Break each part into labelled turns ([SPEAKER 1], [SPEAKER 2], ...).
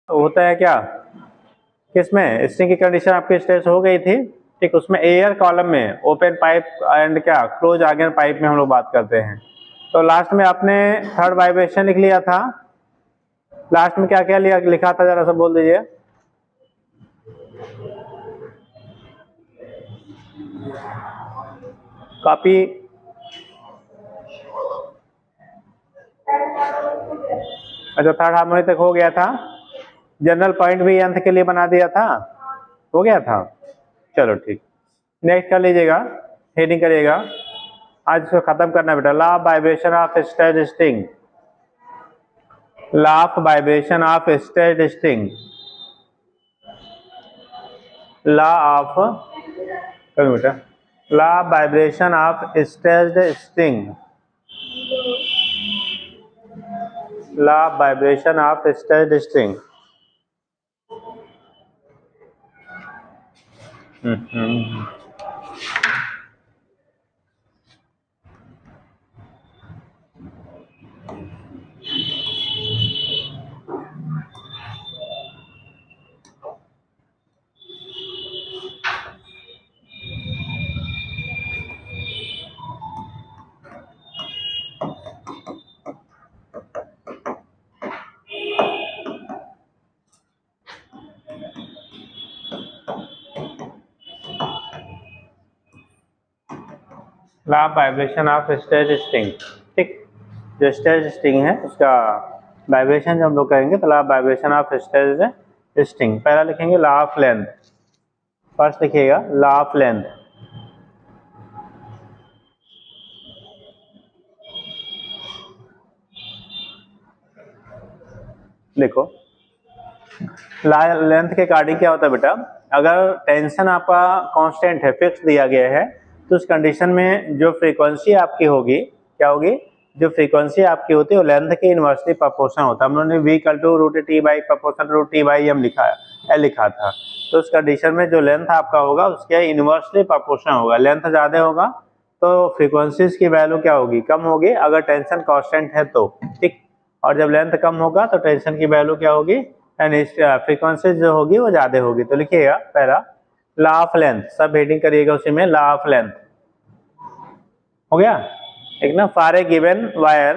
[SPEAKER 1] होता है क्या, किसमें स्ट्रिंग की कंडीशन आपकी स्टेट हो गई थी, ठीक, उसमें एयर कॉलम में ओपन पाइप एंड क्या क्लोज आर्गन पाइप में हम लोग बात करते हैं। तो लास्ट में आपने थर्ड वाइब्रेशन लिख लिया था, लास्ट में क्या क्या लिखा था जरा सा बोल दीजिए। कॉपी, अच्छा थर्ड हार्मोनी तक हो गया था, जनरल पॉइंट भी अंत के लिए बना दिया था, हो गया था, चलो ठीक। नेक्स्ट कर लीजिएगा, हेडिंग करिएगा, आज इसको खत्म करना बेटा। Law of vibration of state string, law of vibration of state string, law of बेटा, law of vibration of state string, law of vibration of state string. Law of vibration of state string, ठीक, जो state string है उसका vibration जब हम लोग करेंगे तो law of vibration of state string, पहला लिखेंगे लॉ ऑफ लेंथ, फर्स्ट लिखिएगा लॉ ऑफ लेंथ, देखो लेंथ के अकॉर्डिंग क्या होता है बेटा, अगर टेंशन आपका कांस्टेंट है, फिक्स दिया गया है, तो उस कंडीशन में जो फ्रीक्वेंसी आपकी होगी क्या होगी, जो फ्रीक्वेंसी आपकी होती है वो लेंथ के इनवर्सली प्रोपोर्शनल होता है। हम लोगों ने v equal to root T by proportional root T by M लिखा है, एल लिखा था, तो उस कंडीशन में जो लेंथ आपका होगा उसके इनवर्सली प्रोपोर्शनल होगा, लेंथ ज़्यादा होगा तो फ्रीक्वेंसीज की वैल्यू क्या होगी, कम होगी, अगर टेंशन कांस्टेंट है तो, ठीक, और जब लेंथ कम होगा तो टेंशन की वैल्यू क्या होगी, यानी फ्रीक्वेंसी जो होगी वो ज़्यादा होगी। तो लिखिएगा पहला लॉ ऑफ लेंथ, सब हेडिंग करिएगा उसी में, लॉ ऑफ लेंथ हो गया, एक ना, for a given wire,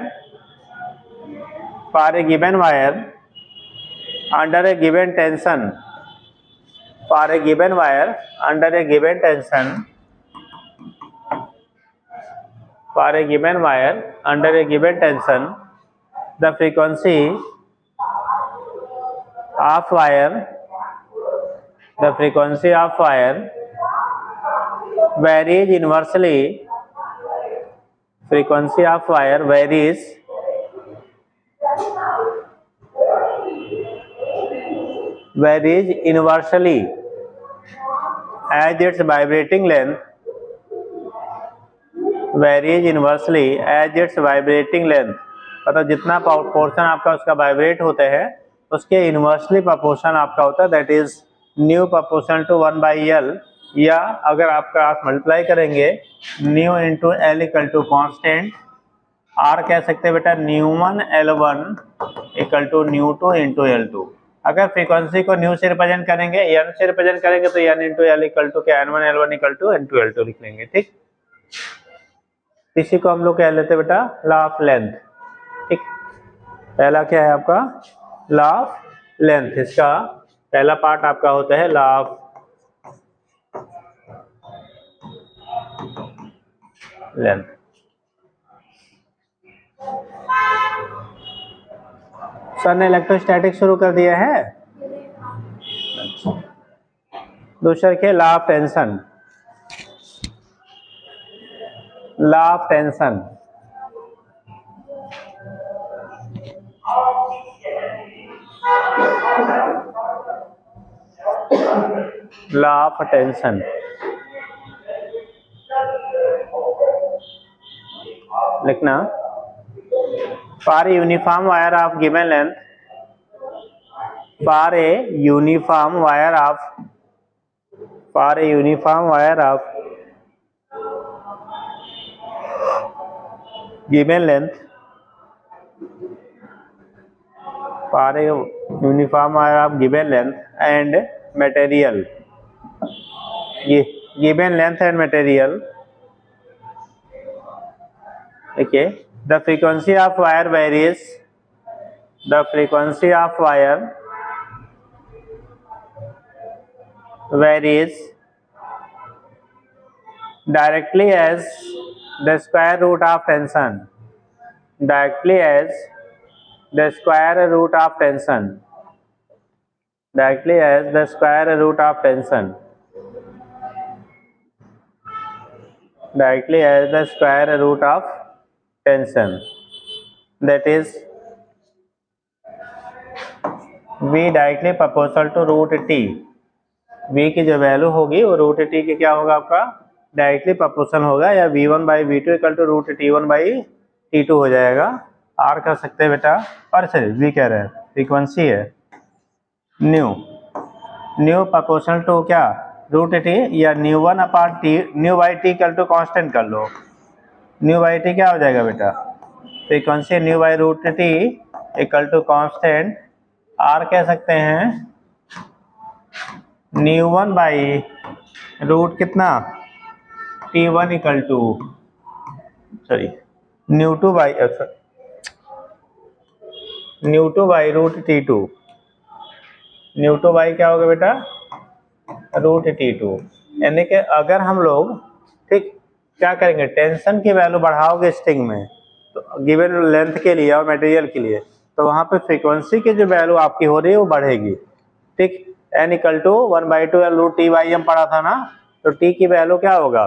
[SPEAKER 1] for a given wire under A given tension, for a given wire under A given tension, for a given wire under A given tension, the frequency of wire, the frequency of wire varies inversely, frequency of wire varies inversely as its vibrating length, varies inversely as its vibrating length, मतलब जितना portion आपका उसका vibrate होते हैं उसके inversely proportion आपका होता है, that is nu proportional to 1/L, या अगर आपका आप मल्टीप्लाई करेंगे nu into L equal to constant, or कह सकते हैं बेटा nu one L1 equal to न्यू2 into L2। अगर फ्रीक्वेंसी को न्यू से रिप्रेजेंट करेंगे, एन से रिप्रेजेंट करेंगे तो N into L equal to क्या N1 L1 equal to N2 L2 लिख लेंगे, ठीक, इसी को हम लोग कह लेते हैं बेटा लॉ ऑफ लेंथ, ठीक। पहला क्या है आपका लॉ ऑफ लेंथ, इसका पहला पार्ट आपका होता है लॉ ऑफ लेंथ। सर ने इलेक्ट्रोस्टैटिक शुरू कर दिया है, दूसरा क्या law of tension, law of tension, law of tension, लिखना for a uniform wire of given length, for a uniform wire of, for a uniform wire of given length, for a uniform or of given length and material. Given length and material. Okay, the frequency of wire varies. The frequency of wire varies directly as the square root of tension. Directly as the square root of tension. Directly as the square root of tension. Directly as the square root of tension. That is V directly proportional to root T. V की जो value होगी वो root T के क्या होगा आपका directly proportional होगा, या V1 by V2 equal to root T1 by T2 हो जाएगा। R कर सकते हैं बेटा, और सॉरी V कह रहे हैं, फ्रीक्वेंसी है न्यू प्रोपोर्शनल टू क्या रूट टी, या nu 1 apart T, nu by T equal to constant कर लो। न्यू बाई टी क्या हो जाएगा बेटा, frequency nu by root T equal to constant R कह सकते हैं न्यू 1 बाई रूट कितना T1 equal to sorry nu 2 by root T2। Nu 2 by क्या होगा बेटा रूट T2। यानी कि अगर हम लोग ठीक क्या करेंगे, टेंशन की वैल्यू बढ़ाओगे स्ट्रिंग में तो गिवन लेंथ के लिए और मटेरियल के लिए, तो वहाँ पे फ्रीक्वेंसी की जो वैल्यू आपकी हो रही है वो बढ़ेगी। ठीक, n equal to 1/2 L root T by M पढ़ा था ना, तो t की वैल्यू क्या होगा,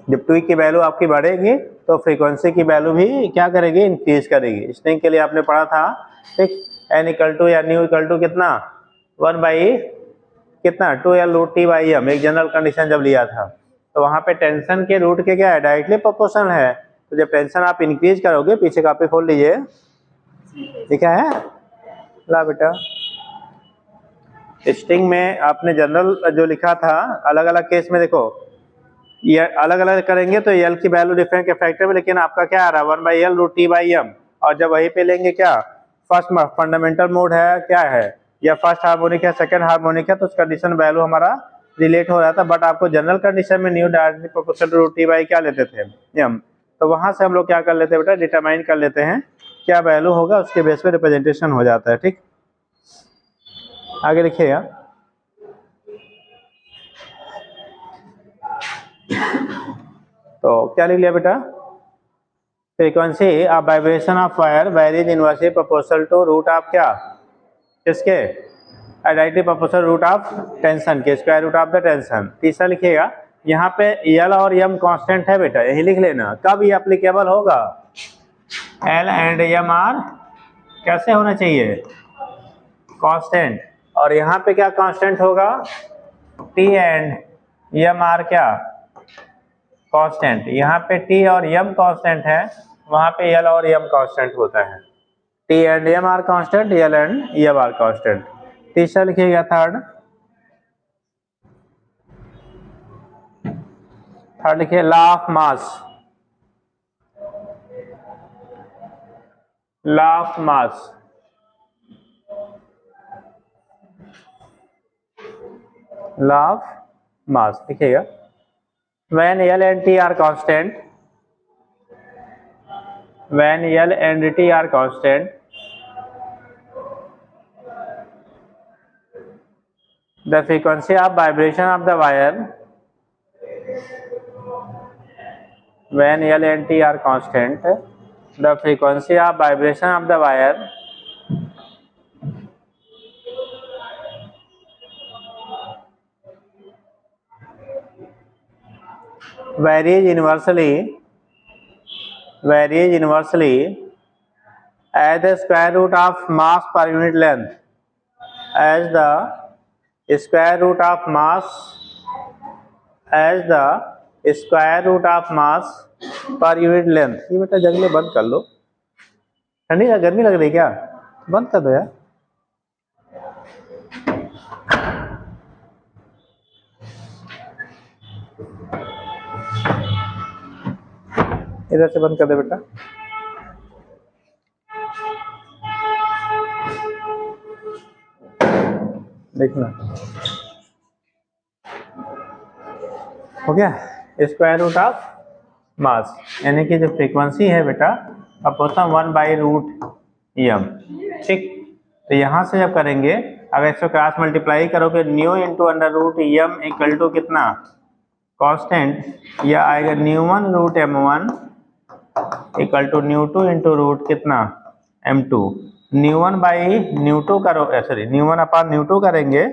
[SPEAKER 1] जब t की वैल्यू आपकी बढ़ेगी तो फ्रीक्वेंसी की वैल्यू भी क्या करेगी इंक्रीज करेगी। स्ट्रिंग के लिए आपने पढ़ा था ठीक, n इक्वल टू या न्यू इक्वल टू कितना 2 L root T by M, एक जनरल कंडीशन जब लिया था, तो वहाँ पे टेंशन के रूट के क्या है डायरेक्टली प्रोपोर्शनल है। तो जब टेंशन आप इंक्रीज करोगे, पीछे कापी खोल लीजिए, ये क्या है ला बेटा, स्ट्रिंग में आपने जनरल जो लिखा था अलग अलग केस में देखो ये अलग अलग करेंगे तो एल की वैल्यू डिफरेंट के फैक्टर में, लेकिन आपका क्या आ रहा है 1/L root T by M, और जब वहीं पे लेंगे क्या फर्स्ट फंडामेंटल मोड है क्या है, या फर्स्ट हार्मोनिक है सेकंड हार्मोनिक है, तो उस कंडीशन वैल्यू हमारा रिलेट हो रहा था। बट आपको जनरल कंडीशन में nu directly proportional to root T by क्या लेते थे एम, तो वहां से हम लोग क्या कर लेते हैं बेटा डिटरमाइन कर लेते हैं क्या वैल्यू होगा, उसके बेस पे रिप्रेजेंटेशन हो जाता है। ठीक, आगे लिखिएगा, तो क्या लिख लिया बेटा, frequency of vibration of wire varies inversely proportional to root of क्या किसके directly proportional root of tension के square root of the tension. तीसरा लिखिएगा, यहाँ पे एल और एम कांस्टेंट है बेटा, यही लिख लेना, कब ये एप्लीकेबल होगा, एल एंड एम आर कैसे होना चाहिए कांस्टेंट, और यहाँ पे क्या कांस्टेंट होगा टी एंड एम आर क्या कांस्टेंट। यहाँ पे टी और एम कांस्टेंट है, वहाँ पे एल और एम कांस्टेंट होता है, T and M are constant, L and M are constant. तीसरा लिखिएगा थर्ड लिखिए law of mass, law of mass, law of mass लिखिएगा, when L and T are constant, when L and T are constant, the frequency of vibration of the wire, when L and T are constant, the frequency of vibration of the wire varies inversely as the square root of mass per unit length, as the square root of mass, as the square root of mass per unit length। ये बेटा जंगले बंद कर लो, ठंडी या गर्मी लग रही क्या, बंद कर दो यार। इधर से बंद कर दे बेटा। देखना हो गया, स्क्वायर रूट ऑफ मास, यानी कि जो फ्रीक्वेंसी है बेटा अपोजिशन 1/√m। ठीक, तो यहाँ से जब करेंगे, अगर इसको क्रॉस मल्टीप्लाई करोगे nu into under root m equal to कितना कांस्टेंट, या आएगा न्यू1√m1 इक्वल टू न्यू2 इंटू रूट कितना m2। न्यू1/न्यू2 करो, सॉरी न्यू1/न्यू2 करेंगे,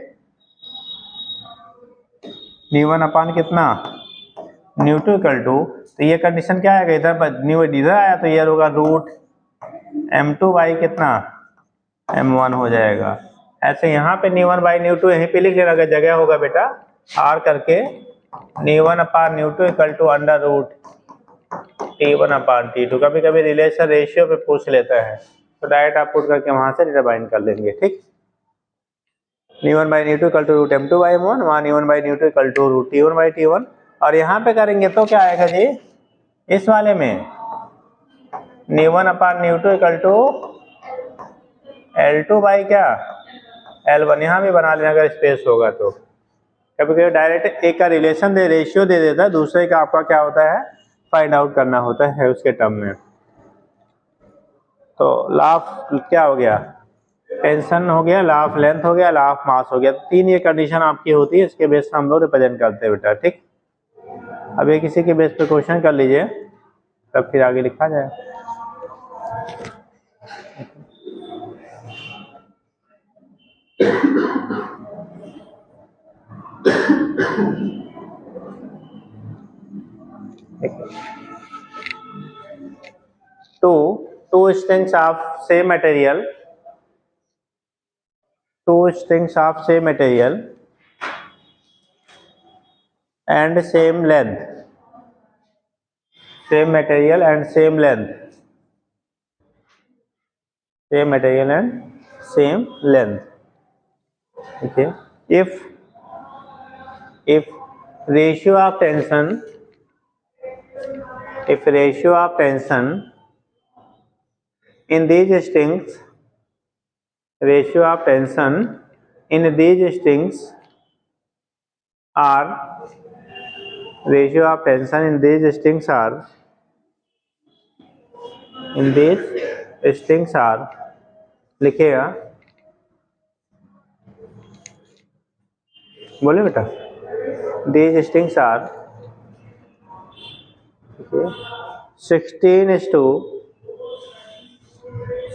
[SPEAKER 1] न्यू1 कितना न्यू2 इक्वल टू, तो ये कंडीशन क्या आएगा, इधर न्यू इधर आया तो ये होगा √m2 कितना m1 हो जाएगा। ऐसे यहाँ पे न्यू1/न्यू2 यहीं पे लिख लेना, अगर जगह होगा बेटा r करके न्यू1/न्यू2 equal to under root T1/T2। कभी कभी रिलेशन रेशियो पे पूछ लेता है, तो डायरेक्ट आप पुट करके वहां से डिटरमाइन कर लेंगे। ठीक, न्यू1/न्यू2 इक्वल टू √m2/m1, वहाँ न्यू1/न्यू2 इक्वल टू √T1/T1। और यहाँ पे करेंगे तो क्या आएगा जी, इस वाले में न्यू1/न्यू2 इक्वल टू L2 क्या L1, यहाँ भी बना लेना अगर स्पेस होगा तो। कभी कभी डायरेक्ट एक का रिलेशन दे रेशियो दे देता है, दूसरे का आपका क्या होता है फाइंड आउट करना होता है उसके टर्म में। तो लाफ क्या हो गया, टेंशन हो गया, लाफ लेंथ हो गया, लाफ मास हो गया। तीन ये कंडीशन आपकी होती है, इसके बेस पर हम लोग रिप्रेजेंट करते हैं बेटा। ठीक, अब ये किसी के बेस पे क्वेश्चन कर लीजिए, तब फिर आगे लिखा जाए। two strings of same material, and same length, same material and same length, okay, if ratio of tension in these strings are लिखिएगा, बोले बेटा, these strings are 16:81,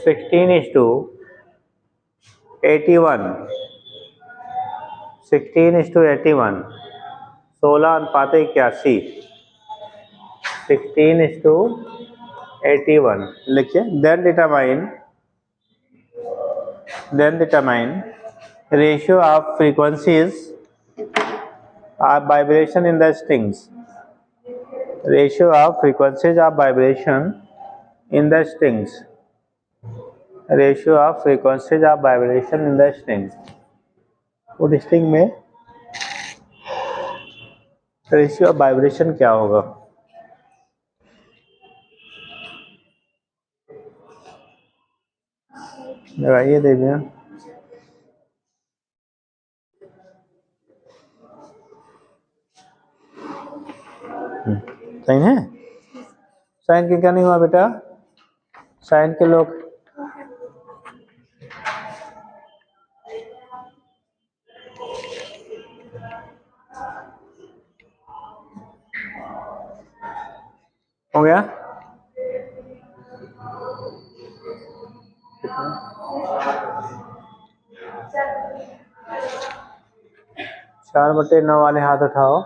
[SPEAKER 1] 16:81, 16:81, 16:81 लिखिए। then determine ratio of frequencies of vibration in the strings, ratio of frequencies of vibration in the strings, उस string में ratio of vibration क्या होगा। लगाइए देखिए, साइन है, साइन के क्या नहीं हुआ बेटा, साइन के लोग हो गया, 4/9 वाले हाथ उठाओ।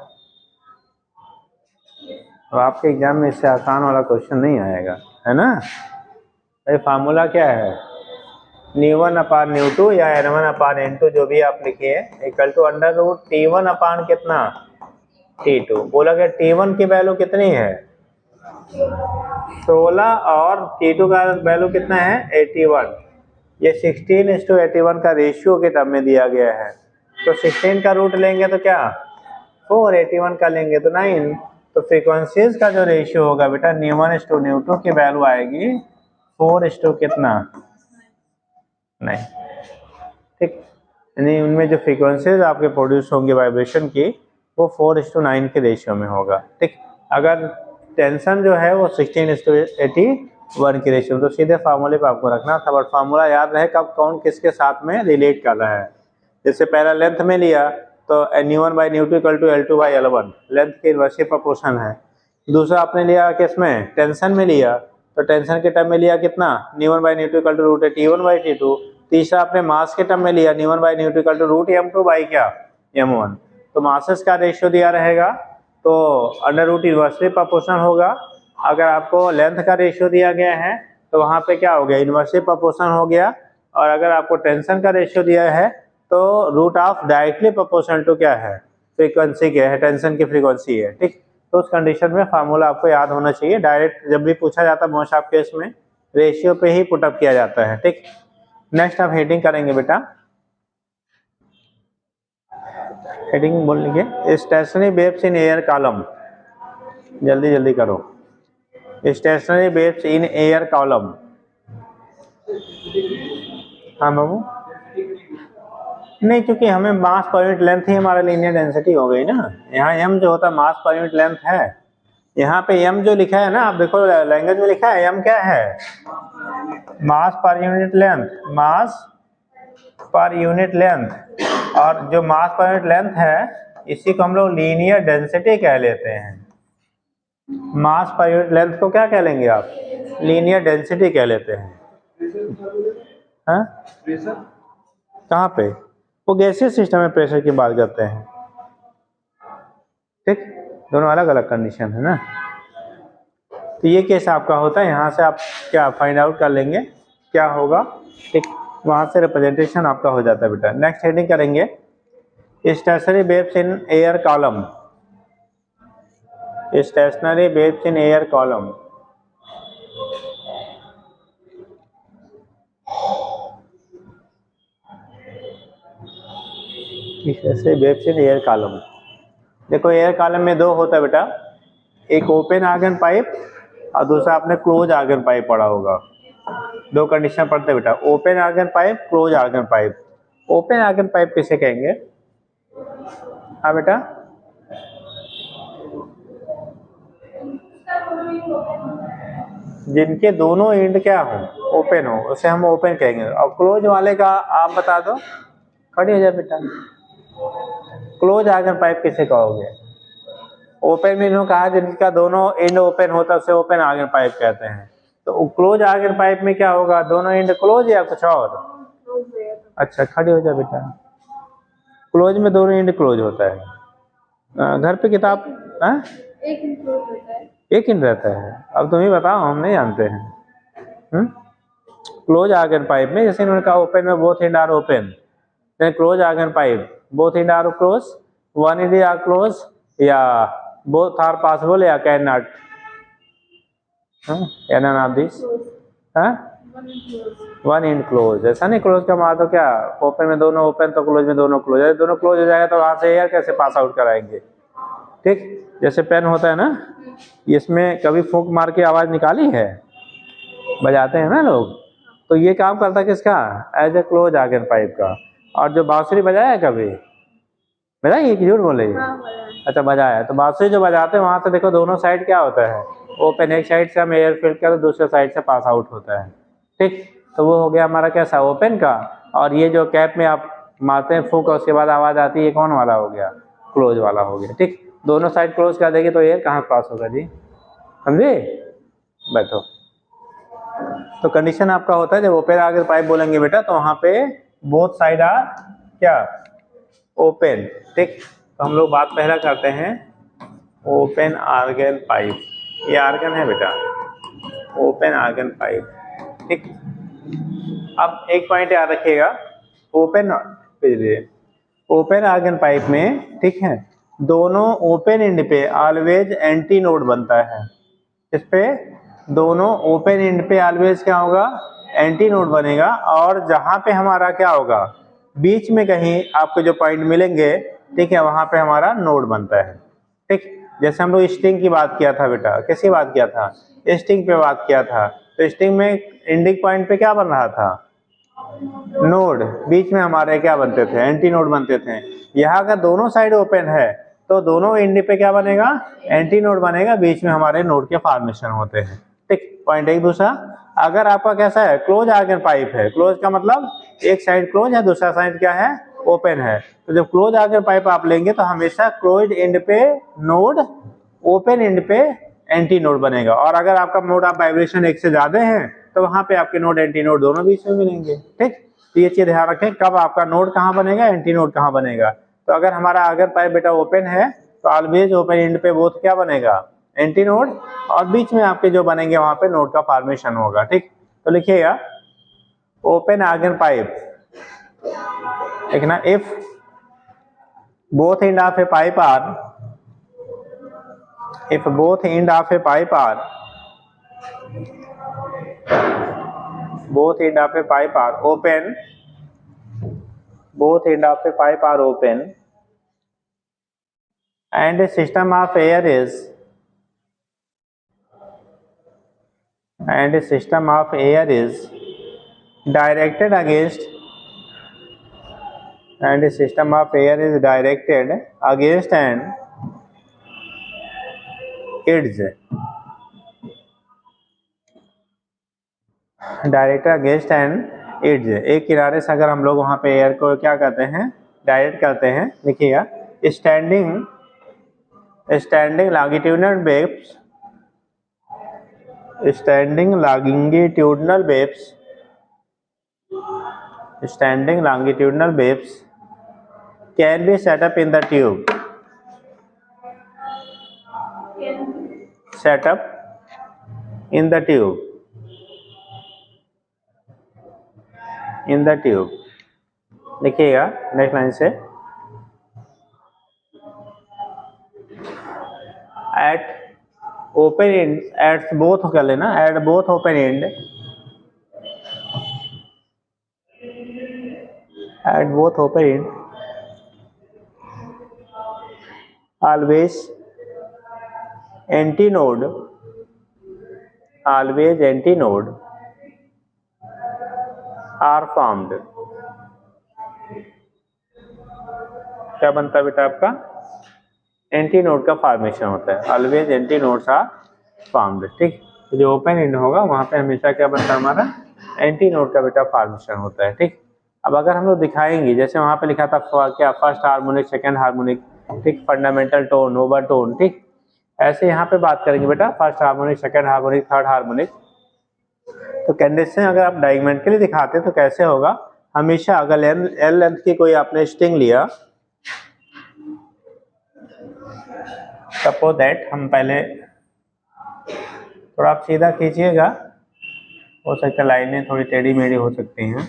[SPEAKER 1] अब आपके एग्जाम में इससे आसान वाला क्वेश्चन नहीं आएगा, है ना। ये फार्मूला क्या है, न्यू1/न्यू2 या n1/n2 जो भी आप लिखिए equal to under root T1 कितना T2। बोला गया T1 की वैल्यू कितनी है 16 और T2 का वैल्यू कितना है 81। ये 16:81 का रेशियो के टर्म में दिया गया है, तो 16 का रूट लेंगे तो क्या 4, 81 का लेंगे तो 9। तो फ्रीक्वेंसीज का जो रेशियो होगा बेटा न्यू1:न्यू2 की वैल्यू आएगी 4 कितना 9। ठीक, यानी उनमें जो फ्रीक्वेंसीज आपके प्रोड्यूस होंगे वाइब्रेशन की वो 4:9 के रेशियो में होगा। ठीक, अगर टेंशन जो है वो 16:81 के रेशियो, तो सीधे फार्मूले पे आपको रखना था, बट फार्मूला याद रहे कब कौन किसके साथ में रिलेट कर रहा है। जैसे पहला लेंथ में लिया तो nu1/nu2 = L2/L1 लेंथ के इनवर्सली प्रोपोर्शन है। दूसरा आपने लिया किसमें, टेंशन में लिया, तो टेंशन के टर्म में लिया कितना, nu1/nu2 = T1/T2। तीसरा आपने मास के टर्म में लिया nu1/nu2 = m2/m1। तो मासेस का रेशियो दिया रहेगा तो अंडर रूट इनवर्सली प्रोपोर्शनल होगा। अगर आपको लेंथ का रेशियो दिया गया है तो वहाँ पे क्या हो गया, इनवर्सली प्रोपोर्शनल हो गया। और अगर आपको टेंशन का रेशियो दिया है तो root of directly proportional to क्या है, फ्रीक्वेंसी क्या है, टेंशन की फ्रीक्वेंसी है। ठीक, तो उस कंडीशन में फार्मूला आपको याद होना चाहिए। डायरेक्ट जब भी पूछा जाता है मोस्ट ऑफ केस में रेशियो पे ही पुटअप किया जाता है। ठीक, नेक्स्ट आप हेडिंग करेंगे बेटा, हेडिंग बोल लीजिए, stationery waves in air column. जल्दी जल्दी करो, stationery waves in air column. हाँ बाबू, नहीं क्योंकि हमें मास पर यूनिट लेंथ ही हमारा लीनियर डेंसिटी हो गई ना। यहाँ m जो होता है मास पर यूनिट लेंथ है, यहाँ पे m जो लिखा है ना, आप देखो लैंग्वेज में लिखा है m क्या है, मास पर यूनिट लेंथ, मास पर यूनिट लेंथ। और जो मास पर यूनिट लेंथ है इसी को हम लोग लीनियर डेंसिटी कह लेते हैं। मास पर यूनिट लेंथ को क्या कह लेंगे आप, लीनियर डेंसिटी कह लेते हैं। हाँ कहाँ पे, वो गैसीय सिस्टम में प्रेशर की बात करते हैं। ठीक, दोनों अलग अलग कंडीशन है ना। तो ये केस आपका होता है, यहाँ से आप क्या फाइंड आउट कर लेंगे क्या होगा। ठीक, वहाँ से रिप्रेजेंटेशन आपका हो जाता है बेटा। नेक्स्ट हेडिंग करेंगे, stationery waves in air column. Stationery waves in air column. Waves in air column, देखो एयर कॉलम में दो होता है बेटा, एक ओपन आर्गन पाइप और दूसरा आपने क्लोज आर्गन पाइप पढ़ा होगा। दो कंडीशन पढ़ते बेटा, open organ pipe, close organ pipe. Open organ pipe किसे कहेंगे, हाँ बेटा, जिनके दोनों एंड क्या हो, ओपन हो, उसे हम ओपन कहेंगे। और क्लोज वाले का आप बता दो, खड़ी हो जाए बेटा। क्लोज आर्गन पाइप किसे कहोगे, ओपन में इन्होंने कहा जिनका दोनों एंड ओपन होता है उसे ओपन आर्गन पाइप कहते हैं। तो क्लोज आर्गन पाइप में क्या होगा, दोनों एंड क्लोज या कुछ और। अच्छा खड़ी हो जाए बेटा, क्लोज में दोनों एंड क्लोज होता है। घर पे किताब एक एंड रहता है, अब तुम ही बताओ, हम नहीं जानते हैं। क्लोज आर्गन पाइप में जैसे इन्होंने कहा ओपन में both end are open, close organ pipe both end are close, one end are close, या both are possible या कैन नॉट, या none of this, one end close. ऐसा नहीं क्लोज का मतलब क्या, ओपन में दोनों ओपन तो क्लोज में दोनों क्लोज है, दोनों क्लोज हो जाएगा तो वहां से एयर कैसे पास आउट कराएंगे। ठीक, जैसे पेन होता है ना, इसमें कभी फूंक मार के आवाज निकाली है, बजाते हैं ना लोग, तो ये काम करता है किसका, as a close organ pipe का। और जो बांसुरी बजाया है कभी, बजाइए कि झूठ बोले, अच्छा बजाया, तो बांसुरी जो बजाते हैं वहां से देखो दोनों साइड क्या होता है, ओपन, एक साइड से हम एयर फील्ड का तो दूसरे साइड से पास आउट होता है। ठीक, तो वो हो गया हमारा कैसा, ओपन का। और ये जो कैप में आप मारते हैं फूंक और उसके बाद आवाज आती है, कौन वाला हो गया, क्लोज वाला हो गया। ठीक, दोनों साइड क्लोज कर देगी तो एयर कहाँ पास होगा जी, समझे, बैठो। तो कंडीशन आपका होता है जब ओपन आर्गन पाइप बोलेंगे बेटा तो वहां पे बोथ साइड आर क्या, ओपन। ठीक, तो हम लोग बात पहला करते हैं ओपन आर्गन पाइप, ये आर्गन है बेटा, ओपन आर्गन पाइप। ठीक, अब एक पॉइंट याद रखिएगा, ओपन आर्गन पाइप में, ठीक है, दोनों ओपन एंड पे ऑलवेज एंटी नोड बनता है। इस पे दोनों ओपन एंड पे ऑलवेज क्या होगा, एंटी नोड बनेगा। और जहां पे हमारा क्या होगा, बीच में कहीं आपको जो पॉइंट मिलेंगे, ठीक है, वहां पे हमारा नोड बनता है। ठीक, जैसे हम लोग स्टिंग की बात किया था बेटा, किसकी बात किया था, स्टिंग पे बात किया था। तो स्टिंग में एंडिंग पॉइंट पे क्या बन रहा था, नोड, बीच में हमारे क्या बनते थे, एंटी नोड बनते थे। यहाँ अगर दोनों साइड ओपन है तो दोनों एंड पे क्या बनेगा, एंटी नोड बनेगा, बीच में हमारे नोड के फॉर्मेशन होते हैं। ठीक, पॉइंट एक। दूसरा, अगर आपका कैसा है, क्लोज आर्गन पाइप है, क्लोज का मतलब एक साइड क्लोज है, दूसरा साइड क्या है, ओपन है। तो जब क्लोज आर्गन पाइप आप लेंगे तो हमेशा क्लोज एंड पे नोड, ओपन एंड पे एंटी नोड बनेगा। और अगर आपका मोड ऑफ वाइब्रेशन एक से ज्यादा है तो वहां पे आपके नोड एंटी नोड दोनों बीच में मिलेंगे। ठीक, तो ये चीज ध्यान रखें, कब आपका नोड कहाँ बनेगा, एंटी नोड कहाँ बनेगा। तो अगर हमारा आर्गन पाइप बेटा ओपन है तो ऑलवेज ओपन एंड पे बोथ क्या बनेगा, एंटी नोड, और बीच में आपके जो बनेंगे वहां पे नोड का फॉर्मेशन होगा। ठीक, तो लिखिएगा ओपन आर्गन पाइप, देखना, if both end of a pipe are, if both end of a pipe are open, both end of a pipe are open and a system of air is directed against and a system of air is directed against an edge, director against an edge, एक किनारे से अगर हम लोग वहां पे air को क्या करते हैं, डायरेक्ट करते हैं। देखिएगा, standing longitudinal waves, standing longitudinal waves can be set up in the tube, in the tube. देखिएगा नेक्स्ट लाइन से, eight open and, at both कर लेना, at both open and, always antinode are formed। क्या बनता है बेटा आपका, anti node का फॉर्मेशन होता है, always antinodes are formed. ठीक, तो जो ओपन एंड होगा वहां पे हमेशा क्या बनता है, हमारा एंटी नोड का बेटा फॉर्मेशन होता है। ठीक, अब अगर हम लोग दिखाएंगे, जैसे वहां पे लिखा था क्या, फर्स्ट हार्मोनिक, सेकंड हार्मोनिक, ठीक, फंडामेंटल टोन, ओवरटोन। ठीक, ऐसे यहाँ पे बात करेंगे बेटा, first harmonic, second harmonic, third harmonic. तो कंडीशन अगर आप डायमेंट्रिकली दिखाते हैं तो कैसे होगा, हमेशा अगर एल लेंथ की कोई आपने स्ट्रिंग लिया, सपोज दैट, हम पहले थोड़ा आप सीधा खींचिएगा, हो सकता है लाइनें थोड़ी टेढ़ी मेढ़ी हो सकती हैं।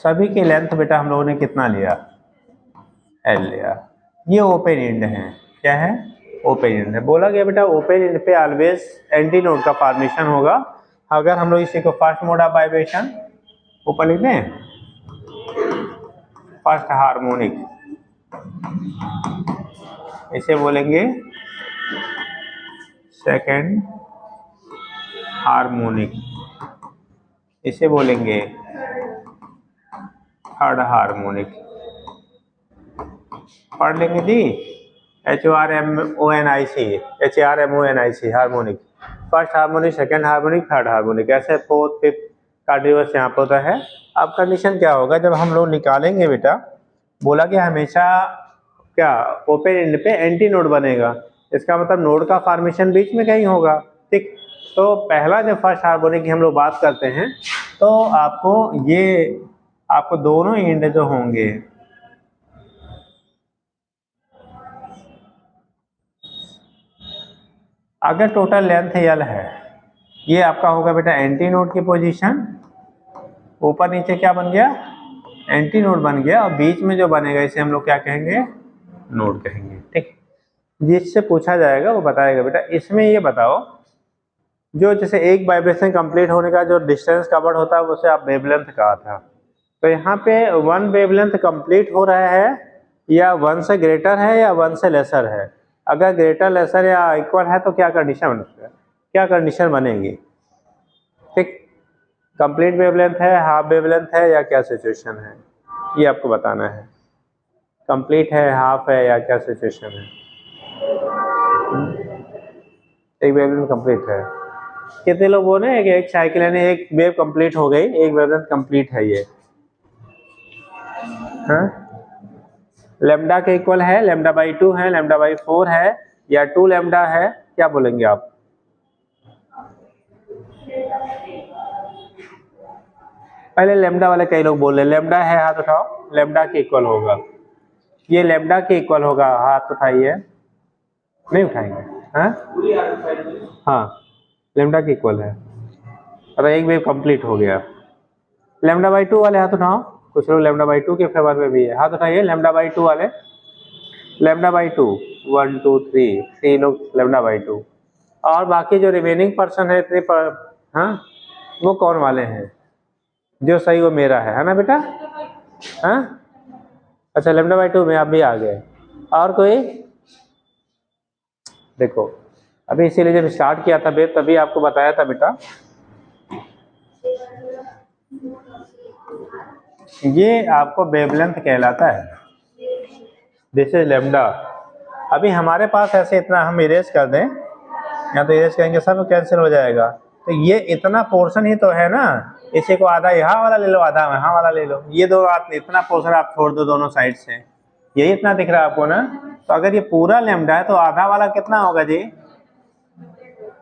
[SPEAKER 1] सभी की लेंथ बेटा हम लोगों ने कितना लिया, एल लिया। ये ओपन एंड है, क्या है, ओपन एंड है। बोला गया बेटा ओपन एंड पे ऑलवेज एंटी नोड का फॉर्मेशन होगा। अगर हम लोग इसी को फर्स्ट मोड ऑफ वाइब्रेशन ऊपर लिखते हैं, फर्स्ट हार्मोनिक, इसे बोलेंगे सेकंड हार्मोनिक, इसे बोलेंगे थर्ड हार्मोनिक। पढ़ लेंगे जी, HRMONIC harmonic, first harmonic, second harmonic, third harmonic, ऐसे फोर्थ फिफ्थ का रिवर्स यहाँ पे होता है। अब कंडीशन क्या होगा, जब हम लोग निकालेंगे बेटा, बोला कि हमेशा क्या, ओपन एंड पे एंटी नोड बनेगा, इसका मतलब नोड का फॉर्मेशन बीच में कहीं होगा। ठीक, तो पहला जब फर्स्ट हार्मोनिक की हम लोग बात करते हैं तो आपको दोनों एंड जो होंगे, अगर टोटल लेंथ एल है, ये आपका होगा बेटा एंटी नोड की पोजीशन, ऊपर नीचे क्या बन गया, एंटी नोड बन गया, और बीच में जो बनेगा इसे हम लोग क्या कहेंगे, नोड कहेंगे। ठीक, जिससे पूछा जाएगा वो बताएगा बेटा इसमें ये बताओ, जो जैसे एक वाइब्रेशन कंप्लीट होने का जो डिस्टेंस कवर्ड होता है उसे आप वेवलेंथ कहा था। तो यहाँ पे वन वेवलेंथ कंप्लीट हो रहा है, या वन से ग्रेटर है, या वन से लेसर है। अगर ग्रेटर लेसर या इक्वल है तो क्या कंडीशन बनेगी? ठीक, कंप्लीट वेवलेंथ है, हाफ वेवलेंथ है, या क्या सिचुएशन है, ये आपको बताना है। कंप्लीट है, हाफ है, या क्या सिचुएशन है? एक वेवलेंथ कंप्लीट है। कितने लोग बोले हैं कि एक साइकिल यानी एक वेव कंप्लीट हो गई, एक वेवलेंथ कंप्लीट है ये? हाँ, लेमडा के इक्वल है, लेमडा बाई 2 है, लेमडा बाई 4 है, या 2 लेमडा है, क्या बोलेंगे आप? पहले लेमडा वाले कई लोग बोल रहे लेमडा है, हाथ उठाओ, लेमडा के इक्वल होगा, ये लेमडा के इक्वल होगा, हाथ उठाइए। नहीं उठाएंगे? हाँ हाँ, लेमडा के इक्वल है, और एक वेव कंप्लीट हो गया। लेमडा बाई 2 वाले हाथ उठाओ, कुछ लोग लेमडा बाई 2 के फेवर में भी है, हाथ उठाइए लेमडा बाई 2 वाले। लेमडा बाई 2, 1 2 3 लोग लेमडा बाई 2, और बाकी जो रिमेनिंग पर्सन है इतने पर, हाँ, वो कौन वाले हैं? जो सही वो मेरा है ना बेटा? हाँ, अच्छा, लेमडा बाई 2 में आप भी आ गए। और कोई? देखो, अभी इसीलिए जब स्टार्ट किया था बेब तभी आपको बताया था बेटा, ये आपको वेवलेंथ कहलाता है, दिस इज लेमडा। अभी हमारे पास ऐसे इतना हम इरेज कर दें, या तो इरेज करेंगे सब कैंसिल हो जाएगा, तो ये इतना पोर्शन ही तो है ना, इसी को आधा यहाँ वाला ले लो, आधा यहाँ वाला ले लो, ये दो आप इतना पोर्शन आप छोड़ दो दोनों साइड से, यही इतना दिख रहा है आपको ना। तो अगर ये पूरा लेमडा है तो आधा वाला कितना होगा जी?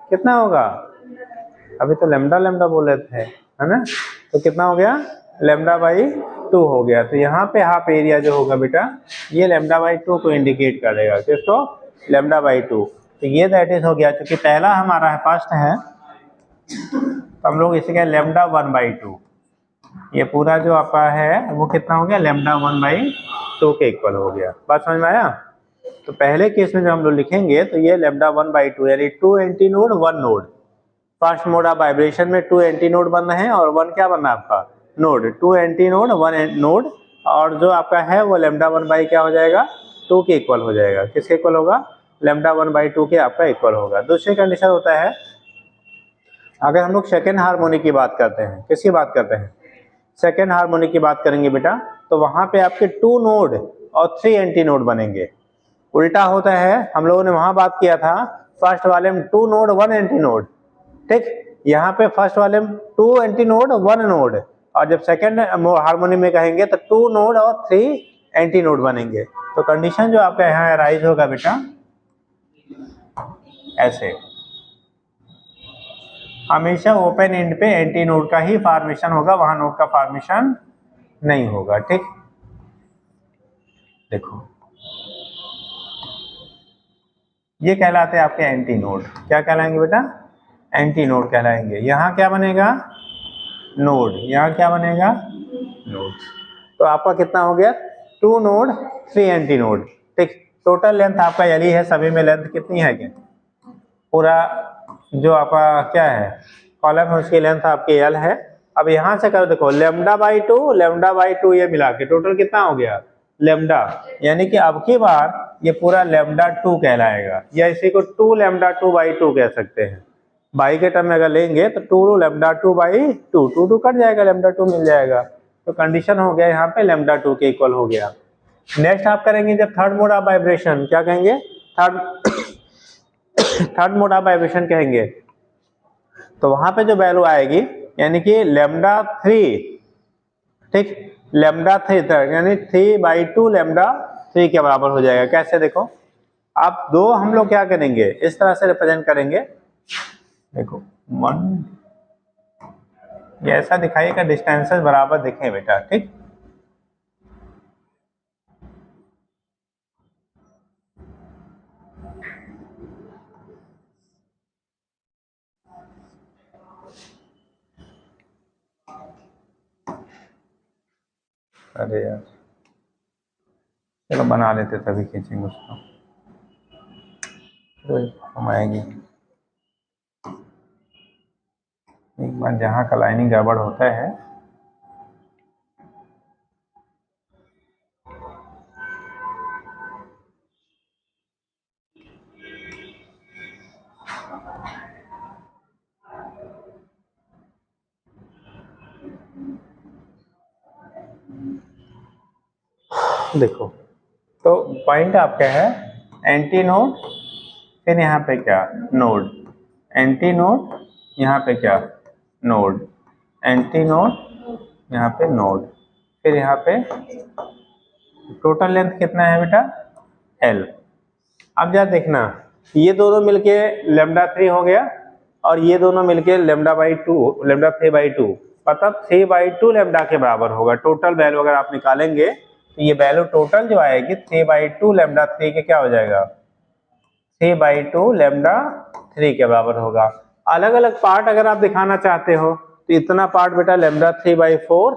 [SPEAKER 1] कितना होगा? अभी तो लेमडा लेमडा बोल रहे थे, है ना? तो कितना हो गया? लेमडा बाई 2 हो गया। तो यहाँ पे हाफ एरिया जो होगा बेटा, ये लेमडा बाई 2 को इंडिकेट करेगा, किसको? Lambda by 2। तो ये दैट इज हो गया, क्योंकि पहला हमारा है, फर्स्ट है, तो हम लोग इसे क्या, लेमडा 1 बाई 2, ये पूरा जो आपका है वो कितना हो गया? लेमडा 1 बाई 2 के इक्वल हो गया। बात समझ में आया? तो पहले केस में जो हम लोग लिखेंगे तो ये लेमडा 1 बाई 2, यानी 2 anti node 1 node. First mode of vibration में 2 एंटी नोड बन रहे हैं, और 1 क्या बन रहा है आपका? नोड। 2 एंटी नोड 1 नोड, और जो आपका है वो लेमडा 1 बाई क्या हो जाएगा? 2 के इक्वल हो जाएगा। किसके इक्वल होगा? लेमडा 1 बाई 2 के आपका इक्वल होगा। दूसरी कंडीशन होता है, अगर हम लोग सेकेंड हार्मोनी की बात करते हैं, किसकी बात करते हैं? सेकेंड हार्मोनी की बात करेंगे बेटा, तो वहां पे आपके 2 नोड और 3 एंटी नोड बनेंगे। उल्टा होता है, हम लोगों ने वहां बात किया था फर्स्ट वाले में 2 नोड 1 एंटी नोड, ठीक, यहाँ पे फर्स्ट वाले में 2 एंटी नोड 1 नोड, और जब सेकेंड हार्मोनी में कहेंगे तो 2 नोड और 3 एंटी नोड बनेंगे। तो कंडीशन जो आपका यहाँ राइज होगा बेटा ऐसे, हमेशा ओपन एंड पे एंटी नोड का ही फॉर्मेशन होगा, वहां नोड का फॉर्मेशन नहीं होगा। ठीक, देखो ये कहलाते हैं आपके एंटी नोड। क्या कहलाएंगे बेटा? एंटी नोड कहलाएंगे। यहाँ क्या बनेगा? नोड। यहाँ क्या बनेगा? नोड। तो आपका कितना हो गया? 2 नोड 3 एंटी नोड। ठीक, टोटल लेंथ आपका यही है, सभी में लेंथ कितनी है? क्या पूरा जो आपका क्या है कॉलम है उसकी लेंथ आपकी एल है। अब यहाँ से करो, देखो लेमडा बाई 2 लेमडा बाई 2 ये मिला के टोटल कितना हो गया? लेमडा, यानी कि अब की बार ये पूरा लेमडा 2 कहलाएगा, या इसी को 2 लेमडा 2 बाई 2 कह सकते हैं। बाई के टर्म में अगर लेंगे तो 2 लेमडा 2 बाई 2, 2 कट जाएगा, लेमडा 2 मिल जाएगा। तो कंडीशन हो गया यहाँ पे लेमडा 2 के इक्वल हो गया। नेक्स्ट आप करेंगे जब थर्ड मोड ऑफ वाइब्रेशन, क्या कहेंगे? थर्ड मोड ऑफ वाइब्रेशन कहेंगे, तो वहां पे जो वैल्यू आएगी यानी कि लेमडा 3, ठीक, लेमडा 3 यानी 3/2 लेमडा 3 के बराबर हो जाएगा। कैसे? देखो आप दो हम लोग क्या करेंगे, इस तरह से रिप्रेजेंट करेंगे, देखो 1, ये ऐसा दिखाइएगा डिस्टेंसेस बराबर दिखे बेटा। ठीक, अरे यार चलो बना लेते तभी खींचेंगे उसको, तो हम आएगी एक बार जहाँ का लाइनिंग गड़बड़ होता है। देखो, तो पॉइंट आपका है एंटी नोड, फिर यहाँ पे क्या नोड, एंटी नोड, यहाँ पे क्या नोड, एंटी नोड, यहाँ पे नोड, फिर यहाँ पे टोटल लेंथ कितना है बेटा L। अब जरा देखना, ये दोनों मिलके λ3 हो गया और ये दोनों मिलके λ3/2, मतलब 3/2 लैम्डा के बराबर होगा। टोटल वैल्यू अगर आप निकालेंगे तो ये वैल्यू टोटल जो आएगी 3/2 λ3 के क्या हो जाएगा, 3/2 λ3 के बराबर होगा। अलग अलग पार्ट अगर आप दिखाना चाहते हो तो इतना पार्ट बेटा λ3/4,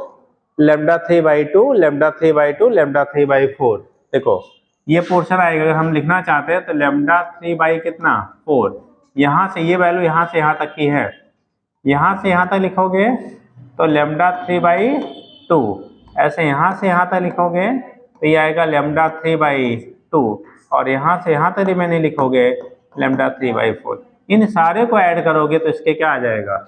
[SPEAKER 1] λ3/2, λ3/2, λ3/4। देखो ये पोर्शन आएगा, अगर हम लिखना चाहते हैं तो λ3 कितना 4, यहाँ से ये वैल्यू यहाँ से यहाँ तक की है, यहाँ से यहाँ तक लिखोगे तो λ3/2, ऐसे यहाँ से यहाँ तक लिखोगे तो ये आएगा λ3/2, और यहाँ से यहाँ तक रिमेनिंग लिखोगे λ3/4। इन सारे को ऐड करोगे तो इसके क्या आ जाएगा,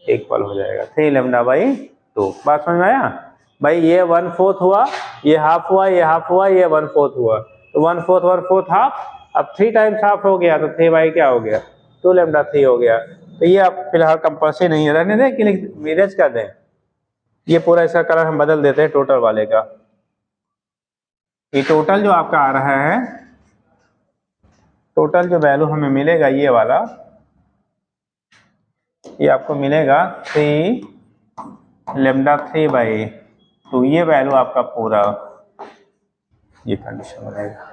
[SPEAKER 1] इक्वल हो जाएगा 3λ/2। बात समझ में आया भाई, ये 1/4 हुआ, ये हाफ हुआ, ये हाफ हुआ, ये 1/4 हुआ, तो 1/4 1/4 हाफ, अब 3 टाइम्स हाफ हो गया तो 3 क्या हो गया 2λ3 हो गया। तो ये अब फिलहाल कंपल्सरी नहीं है, रहने दें कि इरेज कर दें, ये पूरा इसका कलर हम बदल देते हैं टोटल वाले का। ये टोटल जो आपका आ रहा है, टोटल जो वैल्यू हमें मिलेगा ये वाला, ये आपको मिलेगा 3λ3/2, ये वैल्यू आपका पूरा ये कंडीशन बनेगा।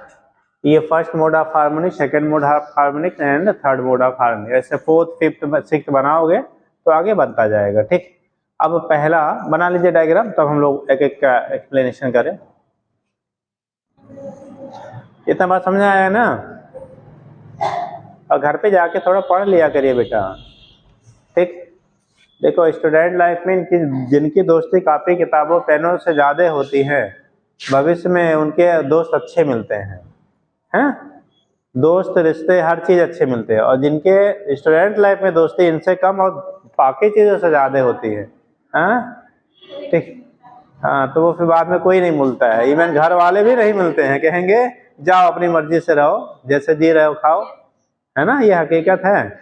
[SPEAKER 1] ये first mode of harmonic, second mode of harmonic and third mode of harmonic, ऐसे फोर्थ फिफ्थ सिक्स्थ बनाओगे तो आगे बनता जाएगा। ठीक, अब पहला बना लीजिए डायग्राम, तब हम लोग एक एक का एक्सप्लेनेशन करें। इतना बात समझ आया ना, और घर पे जाके थोड़ा पढ़ लिया करिए बेटा। ठीक, देखो स्टूडेंट लाइफ में इनकी जिनकी दोस्ती कापी किताबों पेनों से ज़्यादा होती है, भविष्य में उनके दोस्त अच्छे मिलते हैं, दोस्त रिश्ते हर चीज़ अच्छे मिलते हैं, और जिनके स्टूडेंट लाइफ में दोस्ती इनसे कम और बाकी चीज़ों से ज़्यादा होती है, ठीक, हाँ, तो वो फिर बाद में कोई नहीं मिलता है, इवन घर वाले भी नहीं मिलते हैं, कहेंगे जाओ अपनी मर्जी से रहो, जैसे जी रहे हो खाओ, है ना, ये हकीकत है।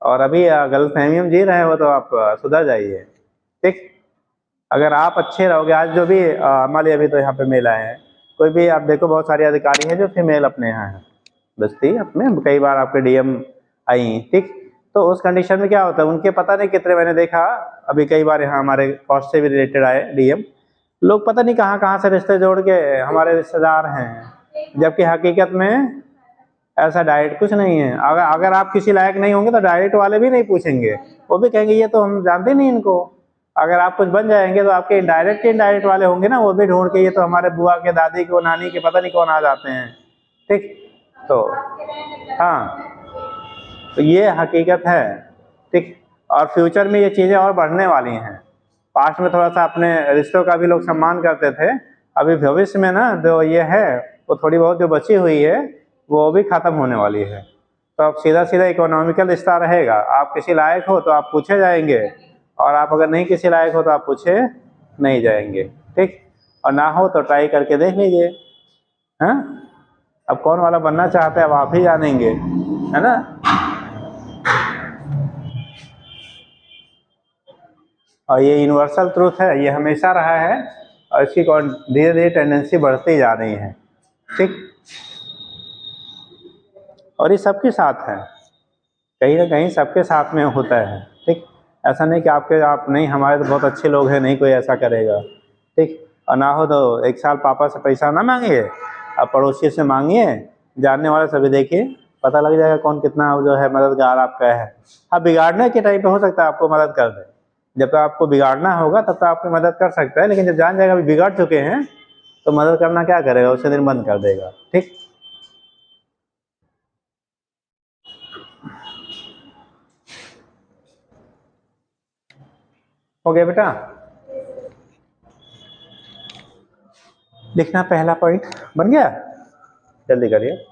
[SPEAKER 1] और अभी गलतफहमी में जी रहे हो तो आप सुधर जाइए। ठीक, अगर आप अच्छे रहोगे, आज जो भी हमारे अभी तो यहाँ पे मेल आए हैं, कोई भी आप देखो बहुत सारे अधिकारी हैं जो फीमेल अपने यहाँ हैं बस्ती अपने, कई बार आपके डीएम आई, ठीक, तो उस कंडीशन में क्या होता है, उनके पता नहीं कितने, मैंने देखा अभी कई बार यहाँ हमारे पोस्ट से भी रिलेटेड आए डीएम लोग, पता नहीं कहाँ कहाँ से रिश्ते जोड़ के हमारे रिश्तेदार हैं, जबकि हकीकत में ऐसा डायरेक्ट कुछ नहीं है। अगर आप किसी लायक नहीं होंगे तो डायरेक्ट वाले भी नहीं पूछेंगे, वो भी कहेंगे ये तो हम जानते नहीं इनको। अगर आप कुछ बन जाएंगे तो आपके इनडायरेक्ट वाले होंगे ना, वो भी ढूंढ के ये तो हमारे बुआ के दादी को नानी के पता नहीं कौन आ जाते हैं। ठीक, तो हाँ, तो ये हकीकत है। ठीक, और फ्यूचर में ये चीज़ें और बढ़ने वाली हैं। पास्ट में थोड़ा सा अपने रिश्तों का भी लोग सम्मान करते थे, अभी भविष्य में ना जो ये है वो थोड़ी बहुत जो बची हुई है वो भी ख़त्म होने वाली है। तो अब सीधा सीधा इकोनॉमिकल रिश्ता रहेगा, आप किसी लायक हो तो आप पूछे जाएंगे, और आप अगर नहीं किसी लायक हो तो आप पूछे नहीं जाएंगे। ठीक, और ना हो तो ट्राई करके देख लीजिए, हाँ, अब कौन वाला बनना चाहते हैं अब आप ही जानेंगे, है ना। और ये यूनिवर्सल ट्रूथ है, ये हमेशा रहा है, और इसकी धीरे धीरे टेंडेंसी बढ़ती जा रही है। ठीक, और ये सबके साथ है, कहीं ना कहीं सबके साथ में होता है। ठीक, ऐसा नहीं कि आप नहीं, हमारे तो बहुत अच्छे लोग हैं, नहीं कोई ऐसा करेगा। ठीक, और ना हो तो एक साल पापा से पैसा ना मांगिए, अब पड़ोसी से मांगिए, जानने वाले सभी देखिए, पता लग जाएगा कौन कितना जो है मददगार आपका है। हाँ, बिगाड़ने के टाइम पे हो सकता है आपको मदद कर दे, जब तक आपको बिगाड़ना होगा तब तक आपकी मदद कर सकता है, लेकिन जब जान जाएगा अभी बिगाड़ चुके हैं तो मदद करना क्या करेगा, उसे दिन बंद कर देगा। ठीक, हो गया बेटा, लिखना पहला पॉइंट बन गया, जल्दी करिए।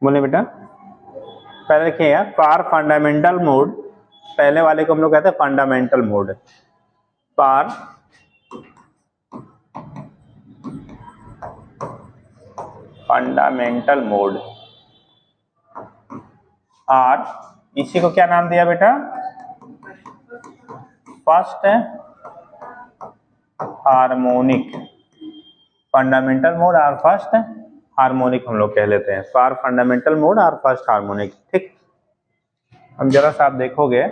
[SPEAKER 1] बोले बेटा, पहले लिखिएगा फॉर फंडामेंटल मोड, पहले वाले को हम लोग कहते हैं fundamental mode. For fundamental mode, और इसी को क्या नाम दिया बेटा, फर्स्ट हार्मोनिक। फंडामेंटल मोड और फर्स्ट हार्मोनिक हम लोग कह लेते हैं, फॉर फंडामेंटल मोड और फर्स्ट हार्मोनिक। ठीक, हम जरा सा आप देखोगे,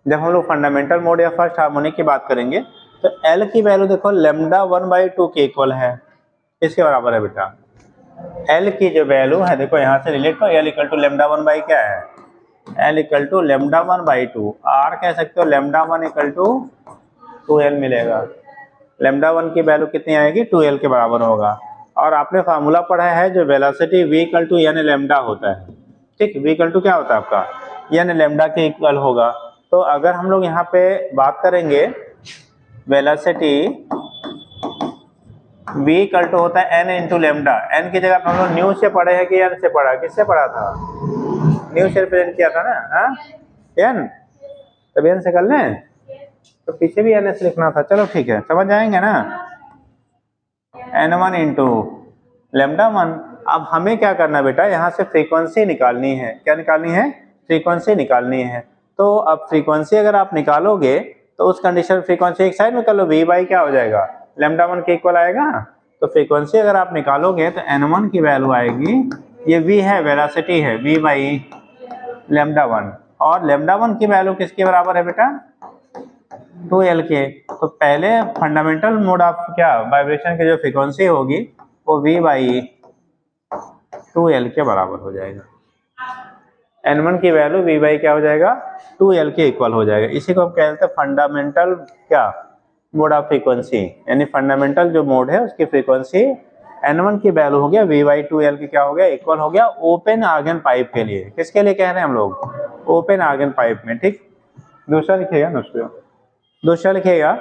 [SPEAKER 1] जब हम लोग फंडामेंटल मोड या फर्स्ट हार्मोनिक की बात करेंगे तो एल की वैल्यू देखो लैम्डा 1/2 के इक्वल है, इसके बराबर है बेटा। एल की जो वैल्यू है देखो यहाँ से रिलेट करो, L equal to lambda 1 by क्या है, L equal to lambda 1/2, or कह सकते हो लैम्डा 1 इक्वल टू 2l मिलेगा। लैम्डा 1 की वैल्यू कितनी आएगी, 2l के बराबर होगा। और आपने फार्मूला पढ़ा है जो velocity v equal to N lambda होता है। ठीक, v इक्वल टू क्या होता है आपका, एन लैम्डा के इक्वल होगा। तो अगर हम लोग यहाँ पे बात करेंगे वेलोसिटी v इक्वल टू होता है n इंटू लैम्डा, n की जगह हम लोग न्यू से पढ़े हैं कि n से पढ़ा, किससे पढ़ा था, न्यू से रिप्रेजेंट किया था ना, हाँ n, तब n से कर लें, तो पीछे भी n से लिखना था। चलो ठीक है, समझ जाएंगे ना, n1 इंटू लैम्डा 1। अब हमें क्या करना बेटा, यहाँ से फ्रीक्वेंसी निकालनी है, क्या निकालनी है, फ्रीक्वेंसी निकालनी है। तो अब फ्रीक्वेंसी अगर आप निकालोगे तो उस कंडीशन फ्रीक्वेंसी एक साइड में कर लो, v बाई क्या हो जाएगा, लैम्डा 1 के इक्वल आएगा। तो फ्रीक्वेंसी अगर आप निकालोगे तो n1 की वैल्यू आएगी, ये v है, वेलोसिटी है, v बाई लैम्डा 1, और लैम्डा 1 की वैल्यू किसके बराबर है बेटा, 2l के। तो पहले फंडामेंटल मोड ऑफ क्या वाइब्रेशन की जो फ्रीक्वेंसी होगी वो v बाई 2l के बराबर हो जाएगा। n1 की वैल्यू v बाई क्या हो जाएगा, 2l के इक्वल हो जाएगा। इसी को हम कहते हैं फंडामेंटल क्या मोड ऑफ फ्रीक्वेंसी, यानी फंडामेंटल जो मोड है उसकी फ्रीक्वेंसी n1 की वैल्यू हो गया v बाई 2l के क्या हो गया, इक्वल हो गया ओपन आर्गन पाइप के लिए। किसके लिए कह रहे हैं हम लोग, ओपन आर्गन पाइप में। ठीक, दूसरा लिखिएगा, दूसरा लिखिएगा,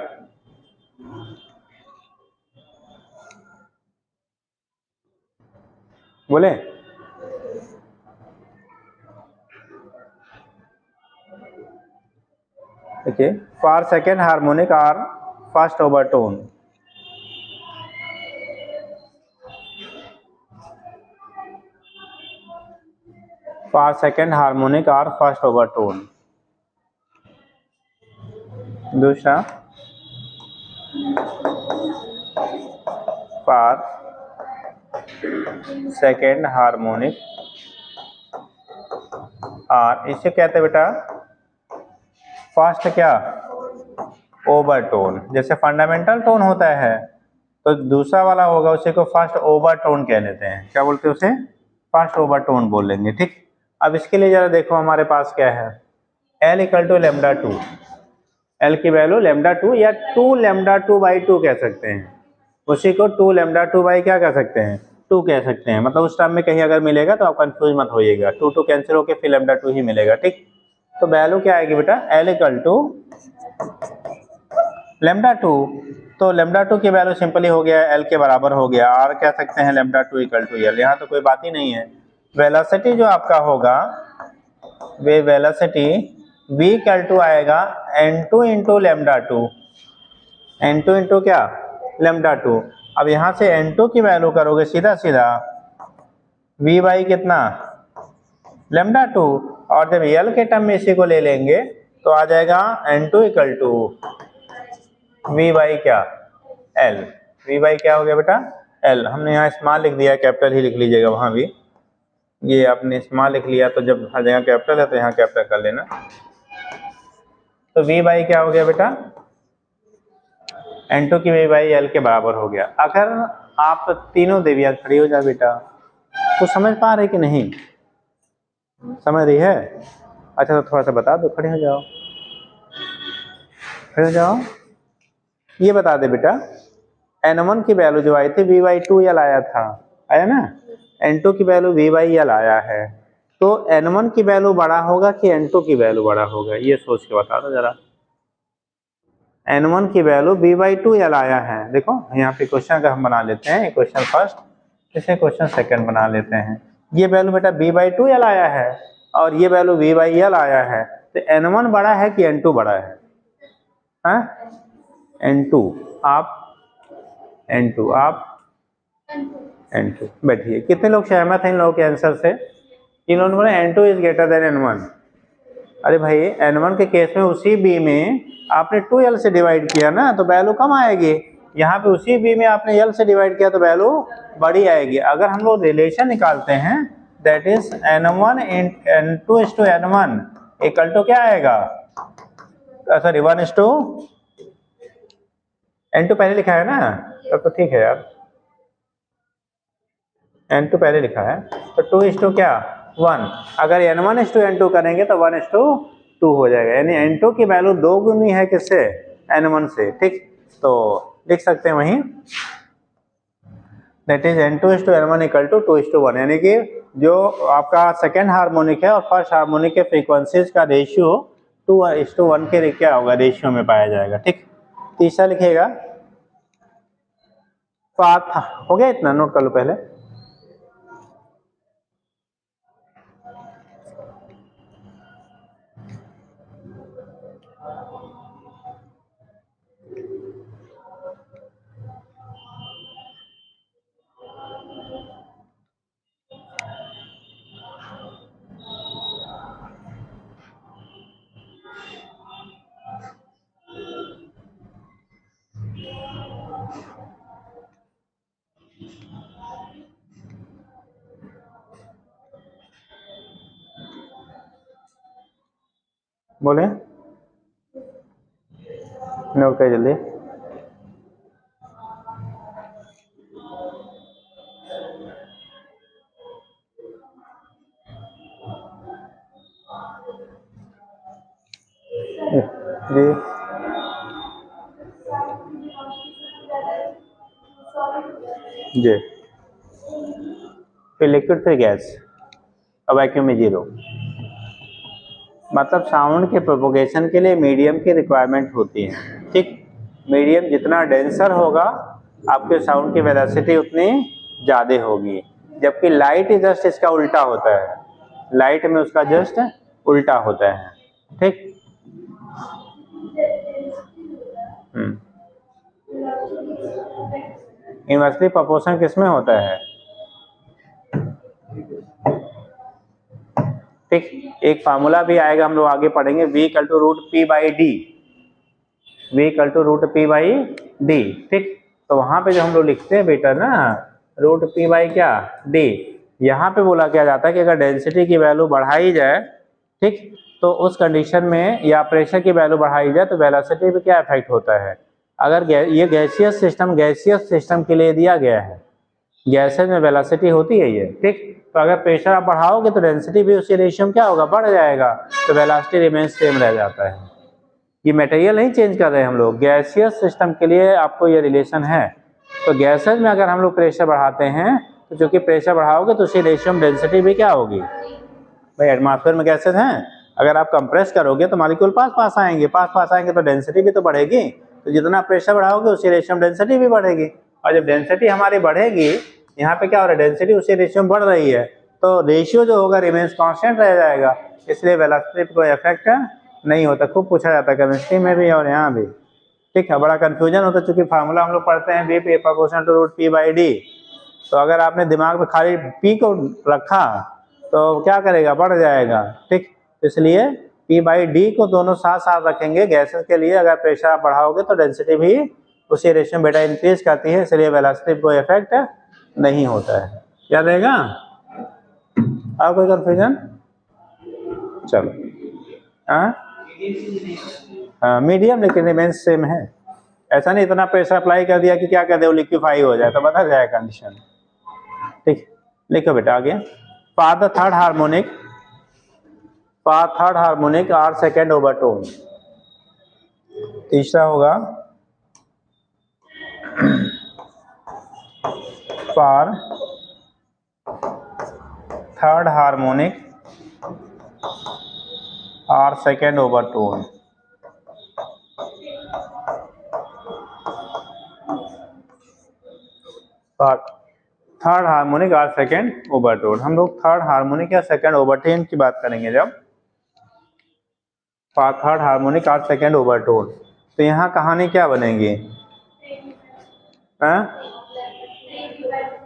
[SPEAKER 1] बोले देखिए, for second harmonic or first overtone, for second harmonic or first overtone. दूसरा फॉर सेकेंड हार्मोनिक आर, इसे कहते हैं बेटा फर्स्ट क्या ओवरटोन। जैसे फंडामेंटल टोन होता है तो दूसरा वाला होगा उसी को फर्स्ट ओवरटोन कह लेते हैं, क्या बोलते हैं उसे, फर्स्ट ओवरटोन बोल लेंगे। ठीक, अब इसके लिए जरा देखो हमारे पास क्या है, L equal to lambda 2, L की वैल्यू लैम्डा 2 या 2 लैम्डा 2 बाई 2 कह सकते हैं, उसी को 2 लैम्डा 2 बाई क्या कह सकते हैं, 2 कह सकते हैं। मतलब उस टाइम में कहीं अगर मिलेगा तो आप कंफ्यूज मत होइएगा, 2 कैंसिल होकर फिर लैम्डा 2 ही मिलेगा। ठीक, तो वैल्यू क्या आएगी बेटा, L इक्वल टू लैम्डा 2, तो लैम्डा 2 की वैल्यू सिंपली हो गया L के बराबर हो गया, R कह सकते हैं लैम्डा 2 इक्वल टू L, यहाँ तो कोई बात ही नहीं है। वेलोसिटी जो आपका होगा वे वेलोसिटी v इक्वल टू आएगा n2 into lambda 2, n2 into क्या लैम्डा 2। अब यहाँ से n2 की वैल्यू करोगे सीधा सीधा v बाई कितना लैम्डा 2, और जब L के टर्म में इसी को ले लेंगे तो आ जाएगा n2 equal to v by क्या L, v बाई क्या हो गया बेटा L। हमने यहाँ स्मॉल लिख दिया, कैपिटल ही लिख लीजिएगा वहाँ भी, ये आपने स्मॉल लिख लिया तो जब हर जगह कैपिटल है तो यहाँ कैपिटल कर लेना। तो v बाई क्या हो गया बेटा, n2 की v बाई L के बराबर हो गया। अगर आप तीनों देवियाँ खड़ी हो जाए बेटा, तो समझ पा रहे कि नहीं, समझ रही है, अच्छा तो थोड़ा सा बता दो, खड़े हो जाओ, खड़े हो जाओ। ये बता दे बेटा, n1 की वैल्यू जो आई थी v बाई 2l आया था, आया ना, n2 की वैल्यू v बाई l आया है, तो n1 की वैल्यू बड़ा होगा कि n2 की वैल्यू बड़ा होगा, ये सोच के बता दो जरा। n1 की वैल्यू v बाई 2l आया है, देखो यहाँ पे क्वेश्चन का हम बना लेते हैं, क्वेश्चन फर्स्ट, इसे क्वेश्चन सेकंड बना लेते हैं। ये वैल्यू बेटा b/2l आया है और ये वैल्यू v/l आया है, तो n1 बड़ा है कि n2 बड़ा है? n2 आप n2 बैठिए। कितने लोग सहमत हैं इन लोगों के आंसर से? इन लोगों ने n2 is greater than n1। अरे भाई n1 के केस में उसी b में आपने 2l से डिवाइड किया ना, तो वैल्यू कम आएगी। यहाँ पे उसी b में आपने l से डिवाइड किया तो वैल्यू बड़ी आएगी। अगर हम लोग रिलेशन निकालते हैं that is n1 n2 is to n1 equal to क्या आएगा? सॉरी 1 is to n2 पहले लिखा है ना, तब तो ठीक है यार, n2 पहले लिखा है तो 2 is to क्या 1। अगर n1 is to n2 करेंगे तो 1 is to 2 हो जाएगा, यानी n2 की वैल्यू 2 गुनी है किससे? n1 से। ठीक, तो लिख सकते हैं वहीं that is n2 is to n1 equal to 2 is to 1, यानी कि जो आपका सेकेंड हार्मोनिक है और फर्स्ट हार्मोनिक के फ्रीक्वेंसीज का रेशियो 2 is to 1 के क्या होगा? रेशियो में पाया जाएगा। ठीक, तीसरा लिखिएगा पाथ, हो गया इतना? नोट कर लो पहले। बोले नोट कर जल्दी। जी जी, फिर लिक्विड फिर गैस और वैक्यूम में 0। मतलब साउंड के प्रोपोगेशन के लिए मीडियम की रिक्वायरमेंट होती है। ठीक, मीडियम जितना डेंसर होगा आपके साउंड की वेलोसिटी उतनी ज़्यादा होगी, जबकि लाइट जस्ट इसका उल्टा होता है, लाइट में उसका जस्ट उल्टा होता है। ठीक, इनवर्सली प्रोपोर्शन किस में होता है? ठीक, एक फार्मूला भी आएगा, हम लोग आगे पढ़ेंगे, v equal to root p by D, v equal to root p by D. ठीक, तो वहां पे जो हम लोग लिखते हैं बेटा ना रूट p बाई क्या d, यहाँ पे बोला क्या जाता है कि अगर डेंसिटी की वैल्यू बढ़ाई जाए, ठीक, तो उस कंडीशन में या प्रेशर की वैल्यू बढ़ाई जाए तो वेलोसिटी पे क्या इफेक्ट होता है? अगर ये गैसियस सिस्टम के लिए दिया गया है, गैसेज में वेलोसिटी होती है ये। ठीक, तो अगर प्रेशर आप बढ़ाओगे तो डेंसिटी भी उसी रेशियो में क्या होगा? बढ़ जाएगा, तो वेलोसिटी रिमेन सेम रह जाता है। ये मटेरियल नहीं चेंज कर रहे हैं हम लोग, गैसियस सिस्टम के लिए आपको ये रिलेशन है। तो गैसेज में अगर हम लोग प्रेशर बढ़ाते हैं तो चूंकि प्रेशर बढ़ाओगे तो उसी रेशियो में डेंसिटी भी क्या होगी? भाई एटमॉस्फेयर में गैसेज हैं, अगर आप कंप्रेस करोगे तो मॉलिक्यूल पास आएंगे तो डेंसिटी भी तो बढ़ेगी। तो जितना प्रेशर बढ़ाओगे उसी रेशियो में डेंसिटी भी बढ़ेगी, और जब डेंसिटी हमारी बढ़ेगी, यहाँ पे क्या हो रहा है? डेंसिटी उसी रेशियो में बढ़ रही है, तो रेशियो जो होगा रिमेन्स कांस्टेंट रह जाएगा, इसलिए वेलोसिटी पे कोई इफेक्ट नहीं होता। खूब पूछा जाता है केमिस्ट्री में भी और यहाँ भी। ठीक है, बड़ा कंफ्यूजन होता है चूंकि फार्मूला हम लोग पढ़ते हैं v proportional to root p by D, तो अगर आपने दिमाग में खाली p को रखा तो क्या करेगा? बढ़ जाएगा। ठीक, इसलिए p बाई डी को दोनों साथ साथ रखेंगे गैसेस के लिए। अगर प्रेशर आप बढ़ाओगे तो डेंसिटी भी उसी रेशियो में बेटा इंक्रीज करती है, इसलिए वेलोसिटी पे कोई इफेक्ट नहीं होता है। याद रहेगा? और कोई कंफ्यूजन? चलो, मीडियम लेकिन रिमेन्स सेम है। ऐसा नहीं इतना प्रेशर अप्लाई कर दिया कि क्या कर दे वो लिक्विफाई हो जाए, तो बदल जाए कंडीशन। ठीक, लिखो बेटा आगे। For the third harmonic or second overtone. तीसरा होगा for third harmonic or second overtone. Third harmonic और सेकेंड ओवरटोन। हम लोग थर्ड हार्मोनिक या सेकेंड ओवरटोन की बात करेंगे जब थर्ड हार्मोनिक और सेकेंड ओवरटोन, तो यहाँ कहानी क्या बनेगी?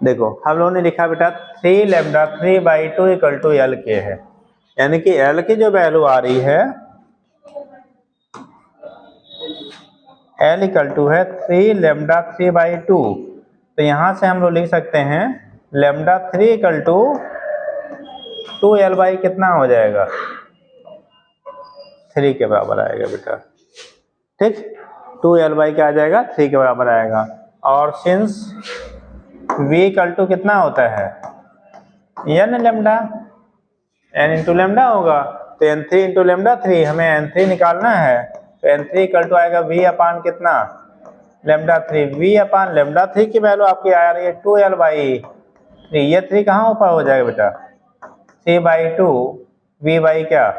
[SPEAKER 1] देखो हम लोगों ने लिखा बेटा 3 लैम्डा 3/2 इक्वल टू एल के है, यानी कि एल की जो वैल्यू आ रही है एल इक्वल टू है 3 लैम्डा 3/2। तो यहाँ से हम लोग लिख सकते हैं लैम्डा 3 इक्वल टू 2 L कितना हो जाएगा? 3 के बराबर आएगा बेटा, ठीक। 2 L क्या आ जाएगा? 3 के बराबर आएगा। और सिंस v इक्वल टू कितना होता है? n lambda, n into lambda होगा, तो n3 इंटू लैम्डा 3, हमें n3 निकालना है, तो n3 इक्वल टू आएगा v अपान कितना? लैम्डा 3। v अपान लैम्डा 3 की वैल्यू आपकी आ रही है 2L/3, ये 3 कहाँ ऊपर हो जाएगा बेटा? 3/2 v बाई क्या?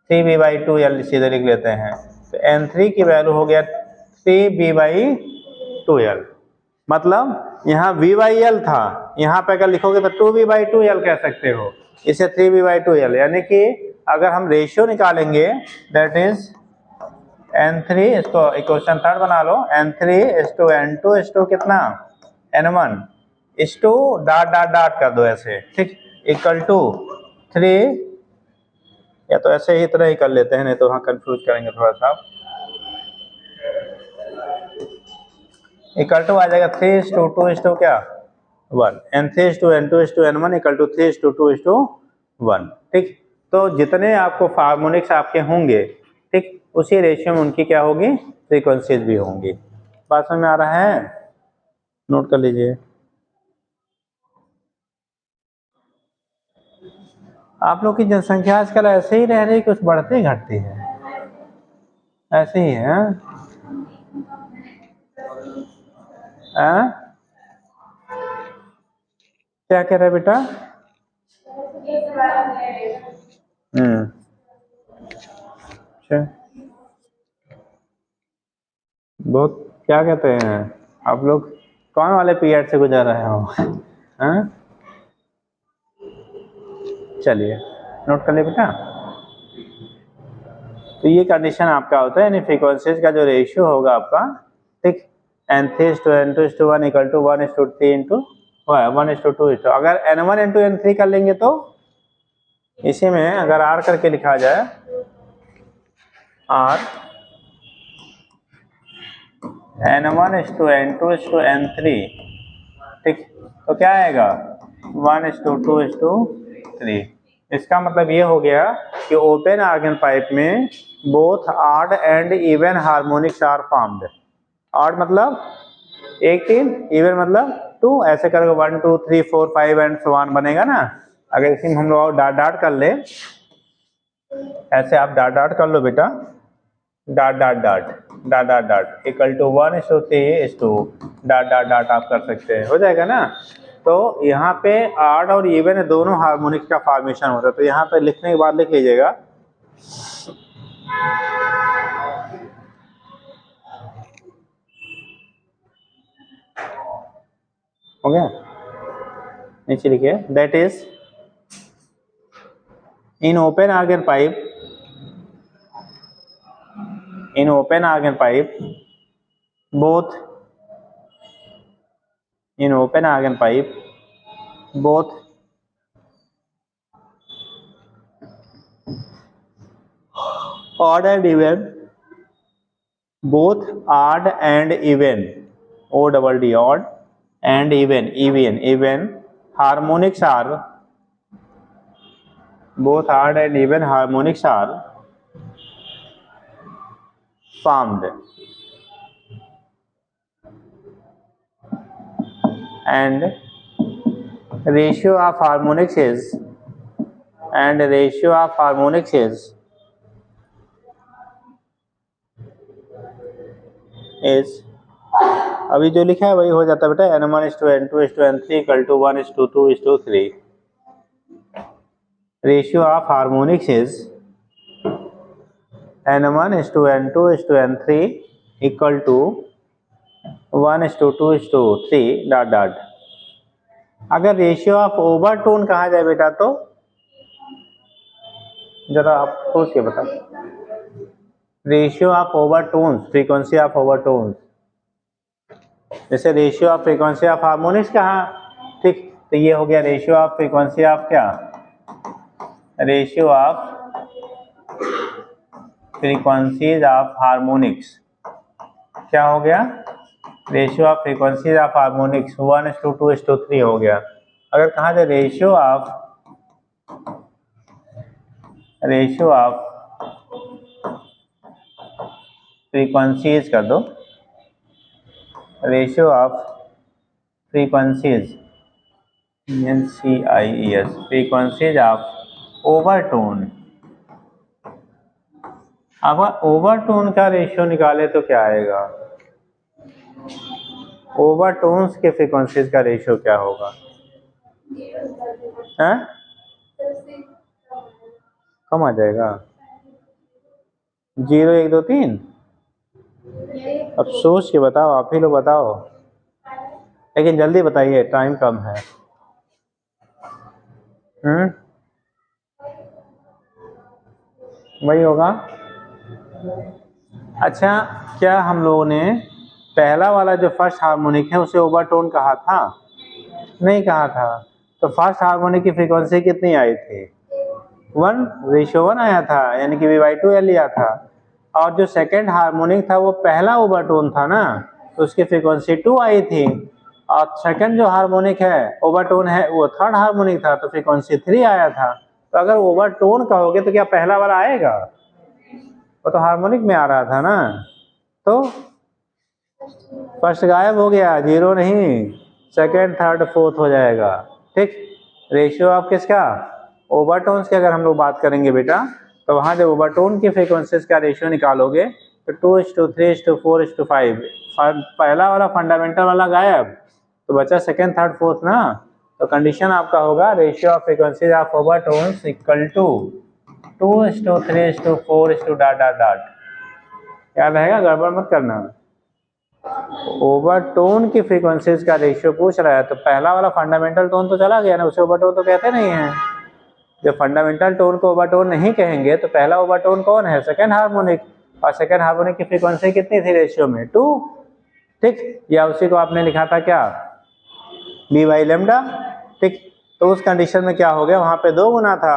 [SPEAKER 1] 3v/2 L सीधे लिख लेते हैं, तो n3 की वैल्यू हो गया 3v/2L। मतलब यहाँ v/L था, यहाँ पे अगर लिखोगे तो 2v/2L कह सकते हो, इसे 3v/2L। यानी कि अगर हम रेशियो निकालेंगे दैट इज n3, इसको इक्वेशन थर्ड बना लो, n3:n2 कितना? n1 डॉट डॉट डॉट कर दो ऐसे, ठीक, इक्वल टू 3, या तो ऐसे ही तरह ही कर लेते हैं, नहीं तो वहाँ कंफ्यूज करेंगे थोड़ा सा। इक्वल टू आ जाएगा 3:2 क्या? 1, n3:n2:n1 इक्वल टू 3:2:1, ठीक। तो जितने आपको हार्मोनिक्स आपके होंगे, ठीक, उसी रेशियो में उनकी क्या होगी? फ्रीक्वेंसीज भी होंगी। बात समझ में आ रहा है? नोट कर लीजिए। आप लोग की जनसंख्या आजकल ऐसे ही रह रही, कुछ बढ़ती घटती है? ऐसे ही है? क्या कह रहे बेटा? अच्छा, बहुत क्या कहते हैं आप लोग, कौन वाले पीरियड से गुजर रहे हो? चलिए नोट कर ले बेटा। तो ये कंडीशन आपका होता है, यानी फ्रीक्वेंसीज का जो रेशियो होगा आपका, ठीक, n3:n2:1 इक्वल टू 1:3:1:2। अगर n1:n3 कर लेंगे तो इसी में अगर r करके लिखा जाए, r n1:n2:n3, ठीक, तो क्या आएगा? 1:2:3। इसका मतलब ये हो गया कि ओपन ऑर्गन पाइप में both odd and even harmonics are formed. Odd मतलब 1 3, इवन मतलब 2, ऐसे करके 1 2 3 4 5 एंड सो ऑन बनेगा ना। अगर इसी में हम लोग डॉट डॉट कर ले, ऐसे आप डॉट डॉट कर लो बेटा, dot dot dot dot dot dot equal to 1:3:2 dot dot dot आप कर सकते हैं, हो जाएगा ना। तो यहाँ पे ऑड और इवन दोनों हार्मोनिक्स का फॉर्मेशन होता है, तो यहाँ पे लिखने के बाद लिख लीजिएगा हो गया, नीचे लिखिए that is in open organ pipe, in open organ pipe both odd and even, both odd and even, odd and even harmonics are, both odd and even harmonics are formed, and ratio of harmonics is अभी जो लिखा है वही हो जाता है बेटा, n1:n2:n3 equal to 1:2:3। Ratio of harmonics is n1:n2:n3 equal to 1:2:3 dot dot. अगर रेशियो ऑफ ओवरटोन कहा जाए बेटा तो जरा आप सोच के बताओ, ratio of overtones, frequency of overtones, जैसे ratio of frequency of harmonics कहा, ठीक, तो ये हो गया रेशियो ऑफ फ्रीक्वेंसी ऑफ क्या, ratio of frequencies of harmonics, क्या हो गया, ratio of frequencies of harmonics 1:2:3 हो गया। अगर कहा जाए रेशियो ऑफ फ्रीक्वेंसीज कर दो, ratio of frequencies NCIES, frequencies of overtone. अब ओवरटोन का रेशियो निकाले तो क्या आएगा, ओवरटोन्स के फ्रीक्वेंसीज का रेशियो क्या होगा, हैं, कम आ जाएगा, 0 1 2 3। अब सोच के बताओ, आप ही लोग बताओ, लेकिन जल्दी बताइए, टाइम कम है। वही होगा। अच्छा, क्या हम लोगों ने पहला वाला जो फर्स्ट हार्मोनिक है उसे ओवरटोन कहा था, नहीं कहा था, तो फर्स्ट हार्मोनिक की फ्रीक्वेंसी कितनी आई थी, 1:1 आया था, यानी कि V/2L लिया था। और जो सेकेंड हार्मोनिक था वो पहला ओवरटोन था ना, तो उसकी फ्रीक्वेंसी 2 आई थी। और सेकेंड जो हार्मोनिक है ओवरटोन है वो थर्ड हार्मोनिक था, तो फ्रीक्वेंसी 3 आया था। तो अगर ओवरटोन कहोगे तो क्या पहला वाला आएगा, वो तो हार्मोनिक में आ रहा था ना, तो फर्स्ट गायब हो गया, 0 नहीं, सेकेंड थर्ड फोर्थ हो जाएगा, ठीक। रेशियो ऑफ किसका, ओवरटोन्स की अगर हम लोग बात करेंगे बेटा, तो वहाँ जब ओवरटोन की फ्रीक्वेंसीज का रेशियो निकालोगे तो 2:3:4:5, पहला वाला फंडामेंटल वाला गायब, तो बचा सेकेंड थर्ड फोर्थ ना, तो कंडीशन आपका होगा ratio of frequencies of overtones equal to 2:3:4 याद रहेगा, गड़बड़ मत करना। ओवरटोन की फ्रीक्वेंसीज का रेशियो पूछ रहा है, तो पहला वाला फंडामेंटल टोन तो चला गया ना, उसे ओवरटोन तो कहते नहीं है। जब फंडामेंटल टोन को ओवरटोन नहीं कहेंगे तो पहला ओवरटोन कौन है, सेकेंड हार्मोनिक, और सेकेंड हार्मोनिक की फ्रीक्वेंसी कितनी थी रेशियो में, 2, ठीक, या उसी को आपने लिखा था क्या, B/λ, ठीक। तो उस कंडीशन में क्या हो गया, वहाँ पे 2 गुना था,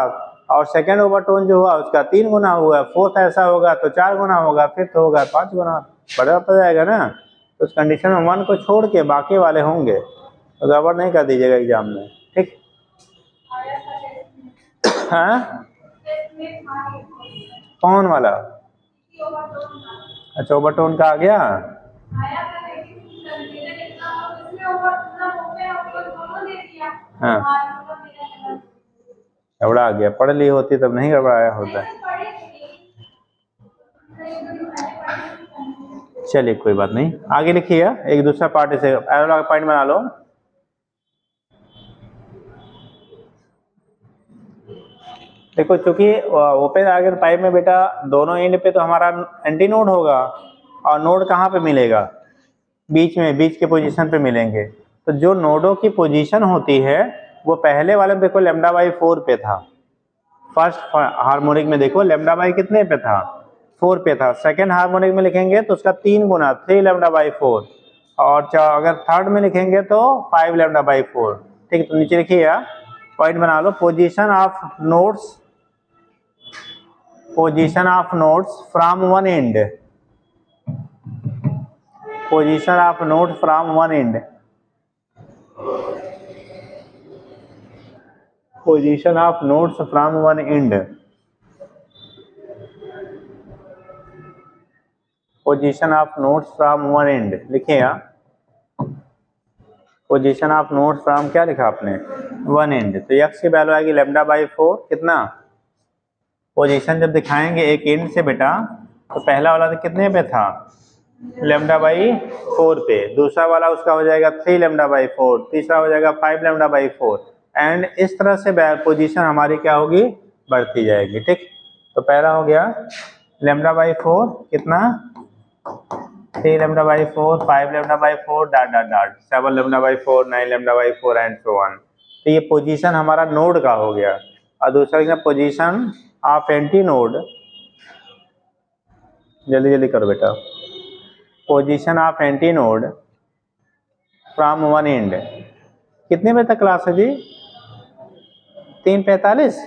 [SPEAKER 1] और सेकेंड ओवरटोन जो हुआ उसका 3 गुना हुआ, फोर्थ ऐसा होगा तो 4 गुना होगा, फिफ्थ होगा 5 गुना, बड़ा हो जाएगा ना। तो उस कंडीशन में 1 को छोड़ के बाकी वाले होंगे, तो गड़बड़ नहीं कर दीजिएगा एग्जाम में, ठीक। हाँ, कौन वाला, अच्छा ओवरटोन का आ गया, हाँ गड़बड़ा गया, पढ़ ली होती तब नहीं गड़बड़ाया होता। चलिए कोई बात नहीं, आगे लिखिए, एक दूसरा पार्ट इसे एरो पॉइंट बना लो। देखो चूंकि ओपन आर्गन पाइप में बेटा दोनों एंड पे तो हमारा एंटी नोड होगा, और नोड कहाँ पे मिलेगा, बीच में, बीच के पोजीशन पे मिलेंगे। तो जो नोडों की पोजीशन होती है वो पहले वाले में देखो λ/4 पे था, फर्स्ट हार्मोनिक में देखो λ कितने पे था, 4 पे था। सेकेंड हार्मोनिक में लिखेंगे तो उसका 3 गुना 3 λ/4, और अगर थर्ड में लिखेंगे तो 5 λ/4, ठीक। तो नीचे लिखिए, पॉइंट बना लो, position of nodes from one end, position of node from one end, position of nodes from one end, position of nodes from one end लिखे, पोजीशन ऑफ नोड्स फ्रॉम क्या लिखा आपने, वन एंड, तो x की value आएगी λ/4, कितना, position जब दिखाएंगे एक एंड से बेटा, तो पहला वाला तो कितने पे था, λ/4 पे, दूसरा वाला उसका हो जाएगा 3 λ/4, तीसरा हो जाएगा 5 λ/4, एंड इस तरह से पोजीशन हमारी क्या होगी, बढ़ती जाएगी, ठीक। तो पहला हो गया λ/4 कितना, 3 λ/4, 5 λ/4 ... 7 λ/4, 9 λ/4 एंड सो ऑन। तो ये पोजीशन हमारा नोड का हो गया। और दूसरा लिखना पोजीशन ऑफ एंटी नोड, जल्दी जल्दी करो बेटा, position of antinode from one and. कितने बजे तक क्लास है जी? 3:45।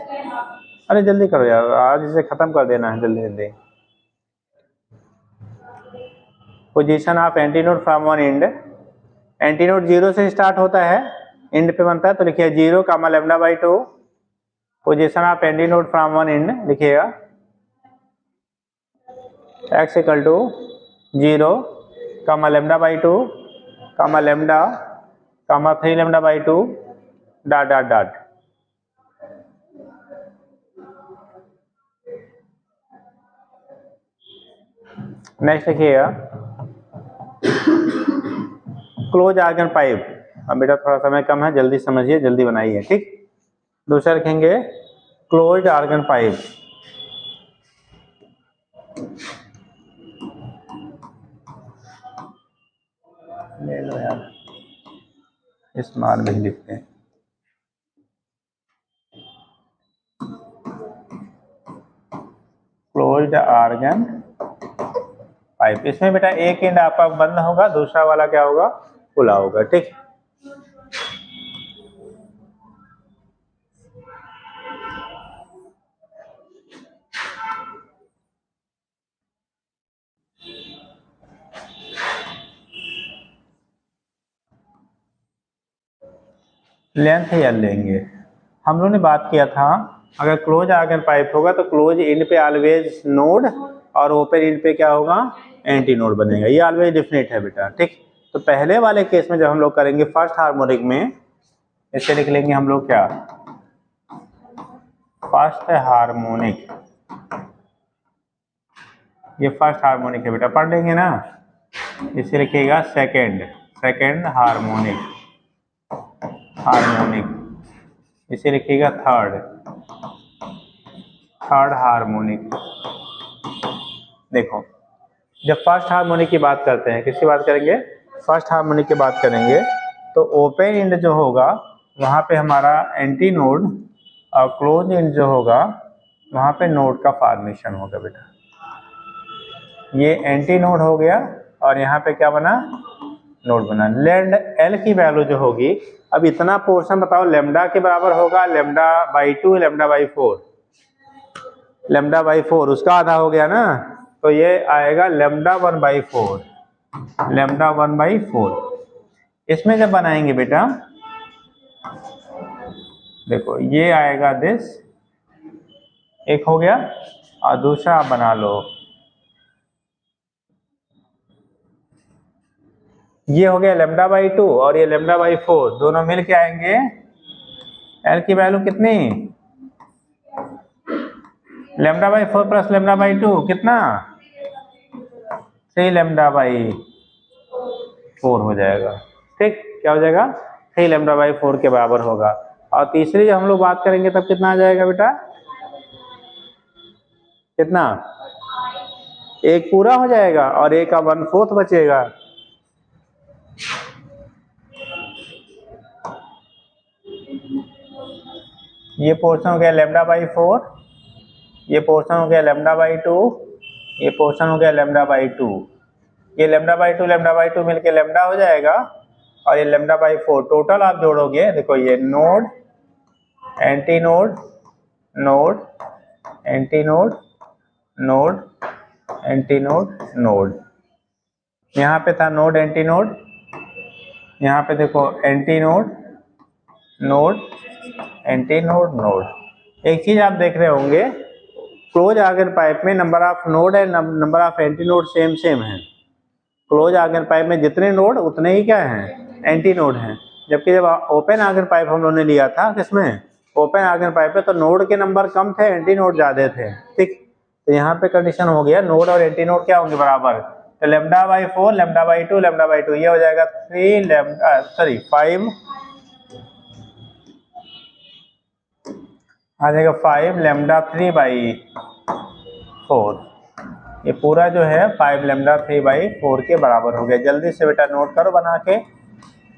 [SPEAKER 1] अरे जल्दी करो यार, आज इसे खत्म कर देना है जल्दी जल्दी। Position of antinode from one and, anti node 0 से स्टार्ट होता है, एंड पे बनता है, तो लिखिए 0 comma lambda by 2। Position of antinode from one end लिखिएगा x equal to 0 comma lambda by 2 comma lambda comma 3 lambda by 2 dot dot dot. Next लिखिएगा क्लोज आर्गन पाइप। अब बेटा थोड़ा समय कम है, जल्दी समझिए, जल्दी बनाइए, ठीक। दूसरा लिखेंगे क्लोज आर्गन पाइप। ले लो यार, इस मार में ही लिखते हैं। क्लोज्ड आर्गन पाइप, इसमें बेटा एक एंड आपका बंद होगा, दूसरा वाला क्या होगा? खुला होगा, ठीक। लेंथ एल लेंगे। हम लोगों ने बात किया था अगर क्लोज आर्गन पाइप होगा तो क्लोज एंड पे ऑलवेज नोड और ओपन एंड पे क्या होगा? एंटी नोड बनेगा। ये ऑलवेज डेफिनेट है बेटा, ठीक। तो पहले वाले केस में जब हम लोग करेंगे फर्स्ट हार्मोनिक में, इसे लिख लेंगे हम लोग क्या? First harmonic. ये फर्स्ट हार्मोनिक है बेटा, पढ़ लेंगे ना। इसे लिखिएगा सेकेंड हार्मोनिक, इसे लिखिएगा थर्ड हार्मोनिक। देखो जब फर्स्ट हार्मोनिक की बात करते हैं, किसकी बात करेंगे? फर्स्ट हार्मोनिक की बात करेंगे तो ओपन एंड जो होगा वहाँ पे हमारा एंटी नोड और क्लोज एंड जो होगा वहाँ पे नोड का फॉर्मेशन होगा बेटा। ये एंटी नोड हो गया और यहाँ पे क्या बना? नोड बना। लेंड एल की वैल्यू जो होगी, अब इतना पोर्शन बताओ लेमडा के बराबर होगा, lambda by 2 lambda by 4, lambda by 4 उसका आधा हो गया ना, तो ये आएगा लेमडा 1/4, लेमडा 1/4। इसमें जब बनाएंगे बेटा देखो ये आएगा दिस, एक हो गया, और दूसरा आप बना लो, ये हो गया लेमडा बाई 2 और ये लेमडा बाई 4, दोनों मिल के आएंगे एल की वैल्यू कितनी? Lambda by 4 plus lambda by 2 कितना? 3 लेमडा बाई 4 हो जाएगा, ठीक। क्या हो जाएगा? 3 लेमडा बाई 4 के बराबर होगा। और तीसरी जब हम लोग बात करेंगे तब कितना आ जाएगा बेटा? कितना? एक पूरा हो जाएगा और एक का 1/4 बचेगा। ये पोर्शन हो गया लेमडा बाई 4, ये पोर्शन हो गया लेमडा बाई 2, ये पोर्शन हो गया लेमडा बाई 2। ये लेमडा बाई 2 मिलके लेमडा हो जाएगा और ये लेमडा बाई 4, टोटल आप जोड़ोगे, देखो ये node anti node node anti node node anti node node, यहाँ पे था नोड एंटी नोड, यहाँ पे देखो anti node node anti node node. एक चीज आप देख रहे होंगे क्लोज आर्गन पाइप में number of node and number of anti node same है। क्लोज आर्गन पाइप में जितने नोड उतने ही क्या हैं? एंटी नोड हैं। जबकि जब ओपन आर्गन पाइप हम लोगों ने लिया था किसमें? ओपन आर्गन पाइप में, तो नोड के नंबर कम थे, एंटी नोड ज्यादा थे, ठीक। तो यहाँ पे कंडीशन हो गया नोड और एंटी नोड क्या होंगे? बराबर। तो lambda by 4 lambda by 2 lambda by 2, ये हो जाएगा 5 आ जाएगा 5 लेमडा 3/4। ये पूरा जो है 5 लेमडा 3/4 के बराबर हो गया। जल्दी से बेटा नोट करो बना के,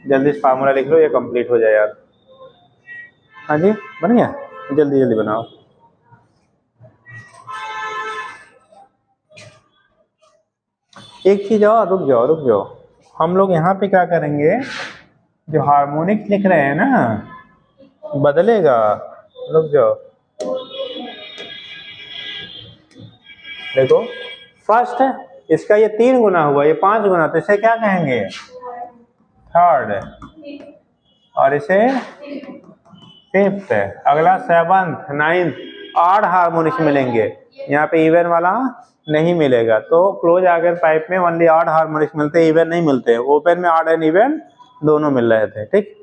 [SPEAKER 1] जल्दी से फार्मूला लिख लो, ये कंप्लीट हो जाए यार। हाँ जी बन गया, जल्दी जल्दी बनाओ। एक चीज और, रुक जाओ रुक जाओ, हम लोग यहाँ पे क्या करेंगे, जो हार्मोनिक्स लिख रहे हैं ना बदलेगा, रुक जाओ। देखो फर्स्ट है, इसका ये 3 गुना हुआ, ये 5 गुना, तो इसे क्या कहेंगे, थर्ड। और इसे फिफ्थ। अगला सेवंथ, नाइन्थ, 8 हार्मोनिक्स मिलेंगे। यहाँ पे इवन वाला नहीं मिलेगा। तो क्लोज आगर पाइप में ओनली 8 हार्मोनिक्स मिलते हैं, इवन नहीं मिलते। ओपन में 8 एंड इवन दोनों मिल रहे थे। ठीक,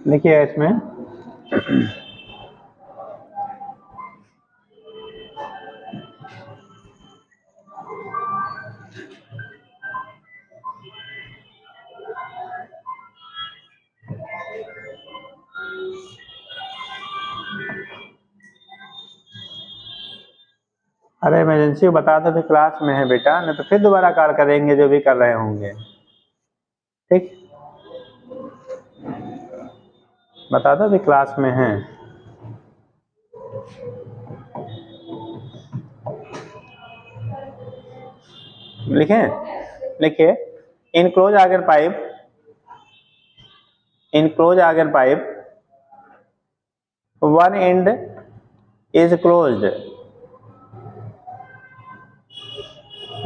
[SPEAKER 1] लिखिए इसमें अरे इमरजेंसी बता दो, फिर क्लास में है बेटा, नहीं तो फिर दोबारा कॉल करेंगे जो भी कर रहे होंगे। ठीक, बता दो भी क्लास में है। लिखे, लिखिए enclose Agar pipe, enclose Agar pipe one end is closed,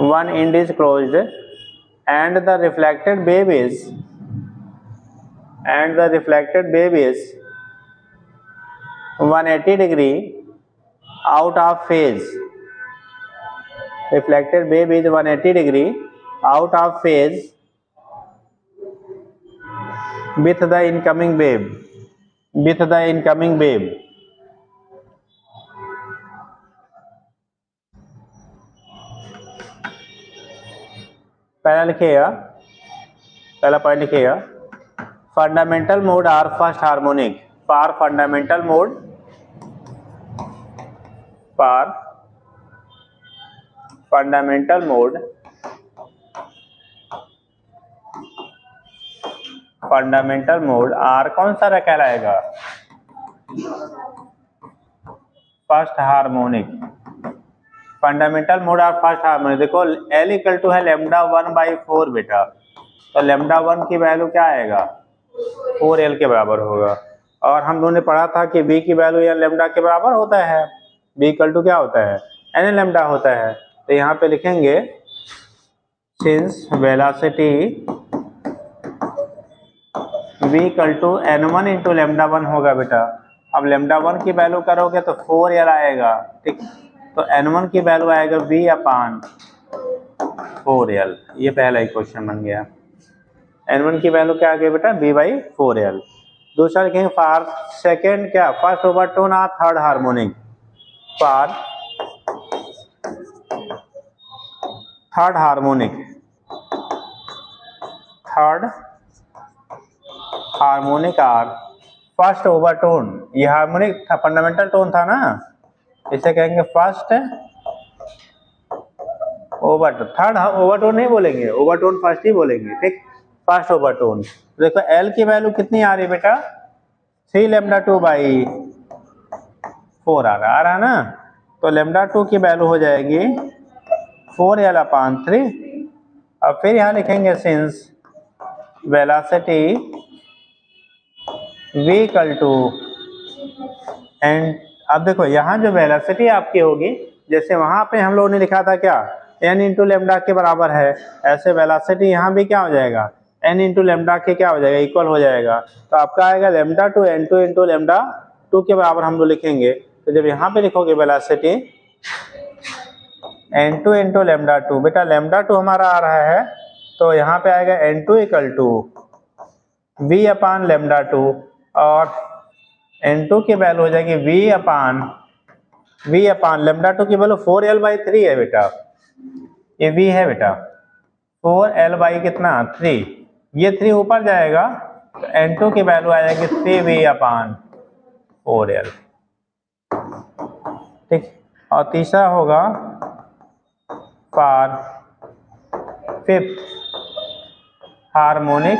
[SPEAKER 1] one end is closed and the reflected wave is, and the reflected wave is 180 degree out of phase, reflected wave is 180 degree out of phase with the incoming wave, with the incoming wave। पहला लिखिएगा, पहला point लिखिएगा, fundamental mode or first harmonic, for fundamental mode, for fundamental mode, fundamental mode or कौन सा कहलाएगा, first harmonic. Fundamental mode of first harmonic, देखो L equal to है lambda 1/4 बेटा, तो लेमडा 1 की वैल्यू क्या आएगा, 4L के बराबर होगा। और हम लोगों ने पढ़ा था कि B की वैल्यू या लेमडा के बराबर होता है, B इक्वल टू क्या होता है, N लेमडा होता है। तो यहाँ पे लिखेंगे since velocity V equal to N1 into lambda 1 होगा बेटा। अब लेमडा 1 की वैल्यू करोगे तो 4L आएगा। ठीक, तो N1 की वैल्यू आएगा V/4L। ये पहला ही क्वेश्चन बन गया। N1 की वैल्यू क्या आ गई बेटा, V/4L। दूसरा लिखेंगे फॉर सेकेंड क्या, फर्स्ट ओवरटोन और third harmonic, for third harmonic, third harmonic or first overtone. ये हार्मोनिक था, फंडामेंटल टोन था ना, इसे कहेंगे फर्स्ट ओवरटोन। थर्ड ओवरटोन नहीं बोलेंगे, ओवरटोन फर्स्ट ही बोलेंगे। ठीक, फर्स्ट ओवरटोन। देखो L की वैल्यू कितनी आ रही है बेटा, 3 लेमडा 2/4 आ रहा है ना, तो लेमडा 2 की वैल्यू हो जाएगी 4L/3। और फिर यहाँ लिखेंगे since velocity V equal to and, अब देखो यहाँ जो वेलोसिटी आपकी होगी, जैसे वहां पे हम लोगों ने लिखा था क्या, n इंटू लेमडा के बराबर है, ऐसे वेलोसिटी यहाँ भी क्या हो जाएगा, n इंटू लेमडा के क्या हो जाएगा, इक्वल हो जाएगा। तो आपका आएगा लेमडा 2 n2 इंटू लेमडा 2 के बराबर हम लोग लिखेंगे। तो जब यहाँ पे लिखोगे वेलोसिटी n2 इंटू लेमडा 2, बेटा लेमडा 2 हमारा आ रहा है, तो यहाँ पे आएगा n2 इक्वल टू V/लेमडा 2, और n2 की वैल्यू हो जाएगी V/, लेमडा 2 की वैल्यू 4L/3 है बेटा, ये V है बेटा, 4L/ कितना 3, ये 3 ऊपर जाएगा तो N2 की वैल्यू आ जाएगी 3V/4L। ठीक, और तीसरा होगा फॉर फिफ्थ हार्मोनिक,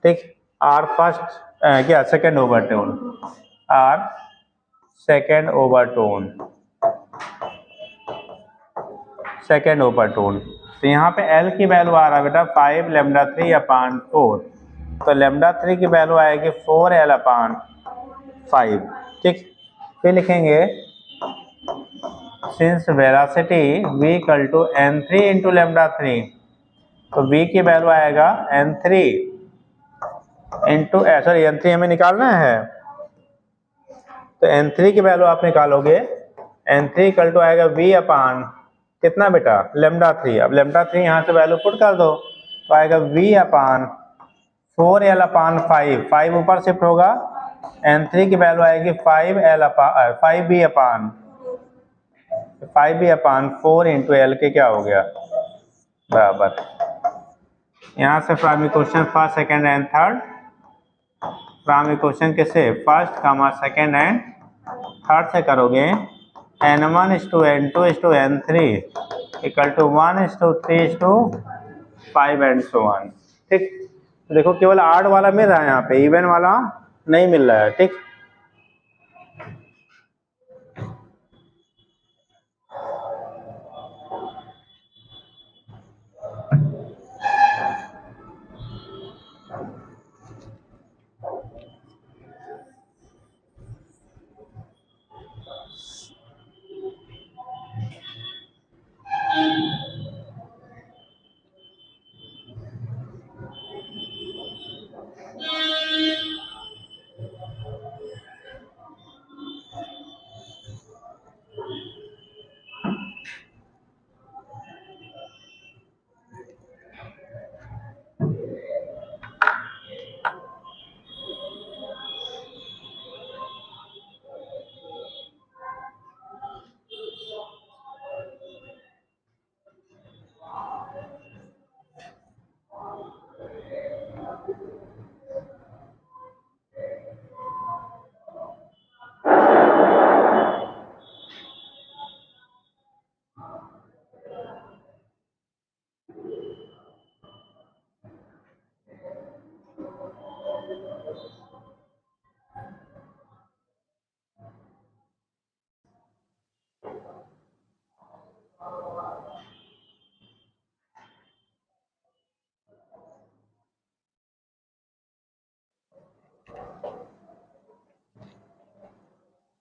[SPEAKER 1] ठीक, आर फर्स्ट क्या second overtone, or second overtone, second overtone. तो यहाँ पे L की वैल्यू आ रहा है बेटा 5λ3/4, तो λ3 की वैल्यू आएगी 4L/5। ठीक, फिर लिखेंगे since velocity v equal to n3 into λ3, तो v की वैल्यू आएगा n3 इंटू सॉरी n3 हमें निकालना है, तो n3 की वैल्यू आप निकालोगे, n3 इक्वल टू आएगा v/ कितना बेटा λ3। अब λ3 यहाँ से वैल्यू पुट कर दो तो आएगा v/4L/5, 5 ऊपर शिफ्ट होगा, n3 की वैल्यू आएगी 5v/4 इंटू L के क्या हो गया बराबर। यहाँ से from equation first second and third, from equation किसे first comma second and third से करोगे, n1:n2:n3 equal to 1:3:5 and so on. ठीक, देखो केवल आड वाला मिल रहा है, यहाँ पे इवन वाला नहीं मिल रहा है। ठीक,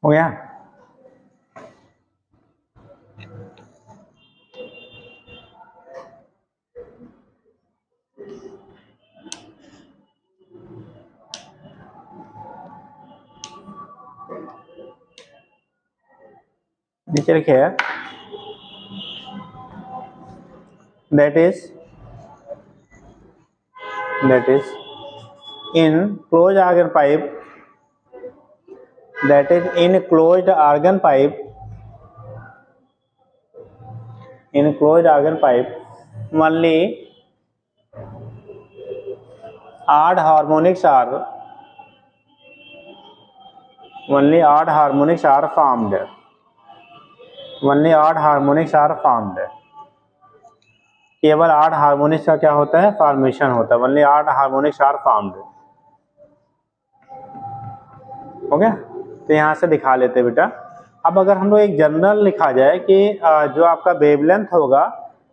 [SPEAKER 1] हो गया। नीचे लिखिए that is in closed organ pipe, that is in closed organ pipe, in closed organ pipe only odd harmonics are formed, only odd harmonics are formed, केवल आठ हार्मोनिक्स का क्या होता है फॉर्मेशन होता है, only आठ हार्मोनिक्स आर फॉर्म्ड। हो गया, तो यहाँ से दिखा लेते बेटा। अब अगर हम लोग एक जनरल लिखा जाए कि जो आपका वेवलेंथ होगा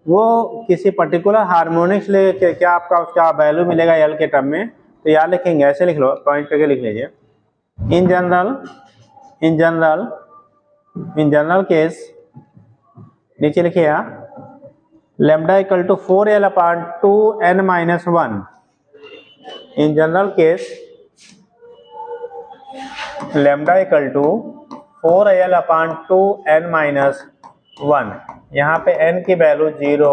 [SPEAKER 1] वो किसी पर्टिकुलर हार्मोनिक्स ले क्या आपका उसका वैल्यू मिलेगा एल के टर्म में, तो यहाँ लिखेंगे, ऐसे लिख लो, पॉइंट करके लिख लीजिए, इन जनरल केस, नीचे लिखिए यहाँ lambda equal to 4L/2n-1, in general case lambda equal to 4L/2n-1, यहाँ पे n की वैल्यू 0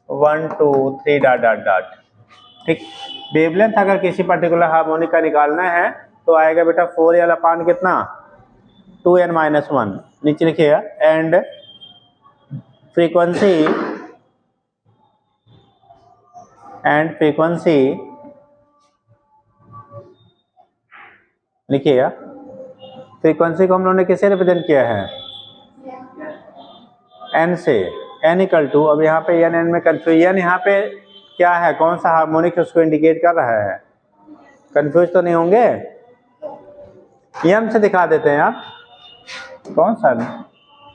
[SPEAKER 1] 1 2 3 डॉट डॉट डॉट। ठीक, वेवलेंथ अगर किसी पर्टिकुलर हार्मोनिक का निकालना है तो आएगा बेटा 4L/ कितना 2n-1, नीचे लिखिएगा, एंड फ्रीक्वेंसी लिखिएगा। फ्रीक्वेंसी को हम लोगों ने किससे रिप्रेजेंट किया है? एन से। एन इक्वल टू, अब यहाँ पे एन में कंफ्यूजन, यहाँ पे क्या है, कौन सा हार्मोनिक उसको इंडिकेट कर रहा है? कंफ्यूज तो नहीं होंगे? एम से दिखा देते हैं आप। कौन सा?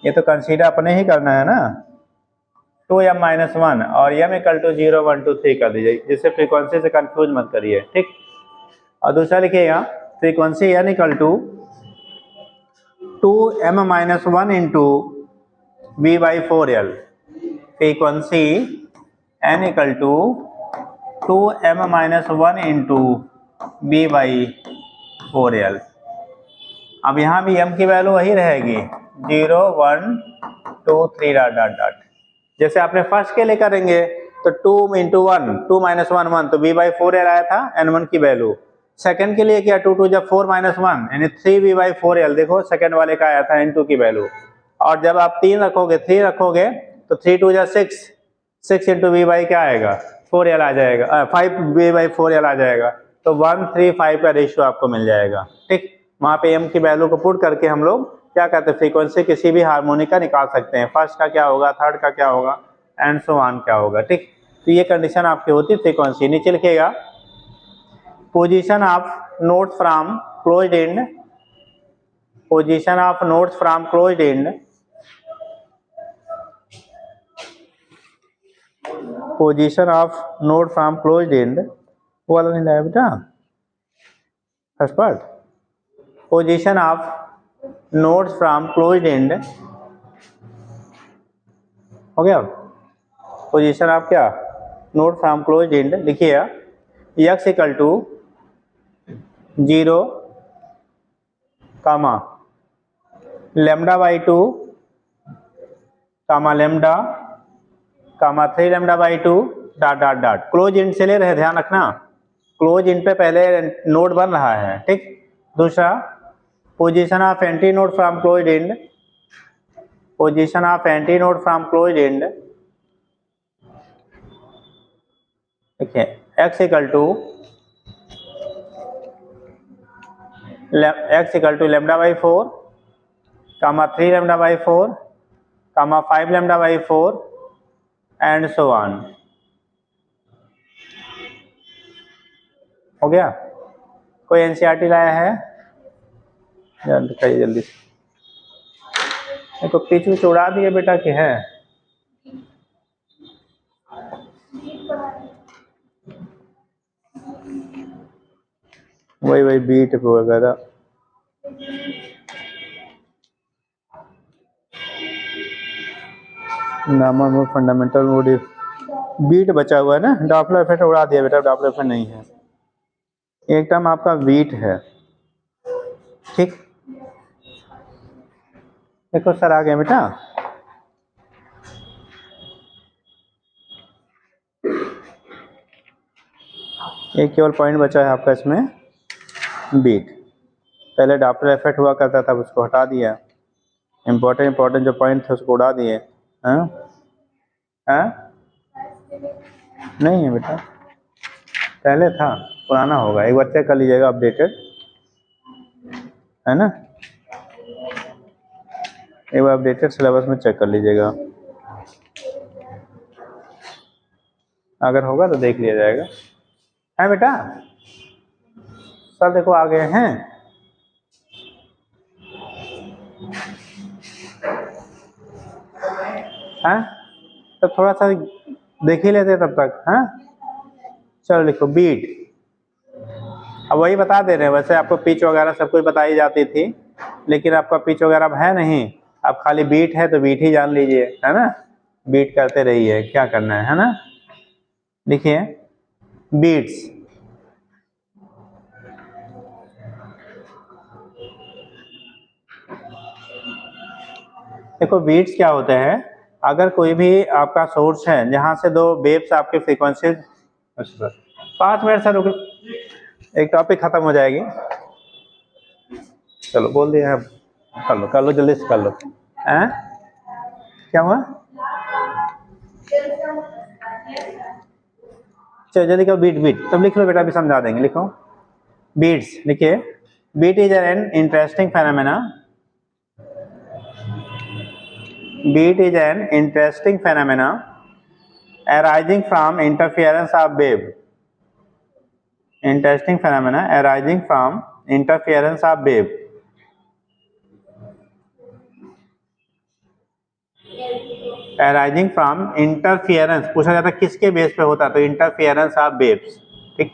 [SPEAKER 1] ये तो कंसीडर अपने ही करना है ना। 2m-1 और m इक्वल टू 0 1 2 3 कर दीजिए, जिससे फ्रीक्वेंसी से कंफ्यूज मत करिए, ठीक। और दूसरा लिखिएगा frequency n equal to 2m-1 into v/4l। Frequency n equal to 2m-1 into v/4l। अब यहाँ भी m की वैल्यू वही रहेगी 0 1 2 3 डॉट डॉट डॉट। जैसे आपने फर्स्ट के लिए करेंगे तो 2 इंटू 1 2 माइनस 1 1, तो v/4l आया था n1 की वैल्यू। सेकंड के लिए क्या 2 2 जब 4 माइनस 1 यानी 3v/4l, देखो सेकंड वाले का आया था n2 की वैल्यू। और जब आप 3 रखोगे 3 रखोगे तो 3 2 जा 6 6 इंटू v/ क्या आएगा 4l आ जाएगा, 5v/4l आ जाएगा। तो 1 3 5 का रेशियो आपको मिल जाएगा, ठीक। वहाँ पे m की वैल्यू को पुट करके हम लोग क्या कहते हैं फ्रीक्वेंसी किसी भी हार्मोनिक का निकाल सकते हैं। फर्स्ट का क्या होगा, थर्ड का क्या होगा, एंड सो ऑन क्या होगा, ठीक। तो ये कंडीशन आपकी होती है फ्रीक्वेंसी। नीचे लिखिएगा position of notes from closed end, position of notes from closed end, position of note from closed end, वो वाला नहीं लाया बेटा first part. Position of notes from closed end हो गया। पोजीशन ऑफ क्या, नोट फ्रॉम क्लोज्ड एंड लिखिएगा x equal to 0 comma λ/2 comma λ comma 3 λ/2 dot dot dot. Close end से ले रहे, ध्यान रखना क्लोज एंड पे पहले नोड बन रहा है, ठीक। दूसरा position of antinode from closed end, position of antinode from closed end, देखिए x equal to λ/4 comma 3 λ/4 comma 5 λ/4 and so on. हो गया। कोई एनसीईआरटी लाया है? दिखाइए जल्दी से। देखो पीछे उड़ा दिए बेटा कि है? वही बीट वगैरह। नॉर्मल फंडामेंटल बीट बचा हुआ है ना, डॉपलर इफेक्ट उड़ा दिया बेटा, डॉपलर इफेक्ट नहीं है, एक टर्म आपका बीट है, ठीक। देखो सर आ गया बेटा। एक केवल पॉइंट बचा है आपका इसमें, बीट। पहले डॉपलर इफेक्ट हुआ करता था, उसको हटा दिया, इंपॉर्टेंट जो पॉइंट थे उसको उड़ा दिए। हाँ नहीं है बेटा, पहले था, पुराना होगा, एक बार चेक कर लीजिएगा अपडेटेड, है ना। एक बार अपडेटेड सिलेबस में चेक कर लीजिएगा, अगर होगा तो देख लिया जाएगा, है बेटा। सर देखो आ गए हैं, हैं तो थोड़ा सा देख ही लेते तब तक, हैं। चलो लिखो बीट। अब वही बता दे रहे हैं, वैसे आपको पिच वगैरह सब कुछ बताई जाती थी, लेकिन आपका पिच वगैरह अब है नहीं, अब खाली बीट है तो बीट ही जान लीजिए, है ना। बीट करते रहिए, क्या करना है ना। लिखिए बीट्स, देखो बीट्स क्या होते हैं, अगर कोई भी आपका सोर्स है जहां से दो वेव्स आपके फ्रीक्वेंसी, 5 मिनट सर रुक, एक टॉपिक खत्म हो जाएगी। चलो बोल दिया, कर लो जल्दी से कर लो। हैं क्या हुआ? चलो जल्दी करो, बीट बीट तब लिख लो बेटा, अभी समझा देंगे। लिखो बीट्स, लिखिए Beat is an interesting phenomena. Beat is an interesting phenomena arising from interference of wave. Interesting phenomena arising from interference of wave. Arising from interference पूछा जाता है किसके बेस पे होता है, तो इंटरफियरेंस ऑफ वेव्स. ठीक,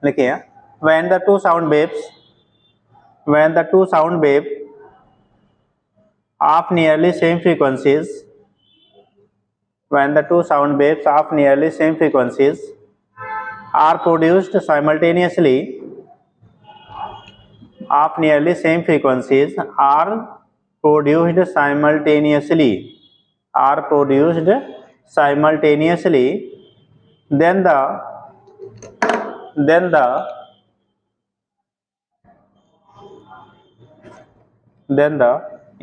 [SPEAKER 1] लिखिए when the two sound waves of nearly same frequencies are produced simultaneously then the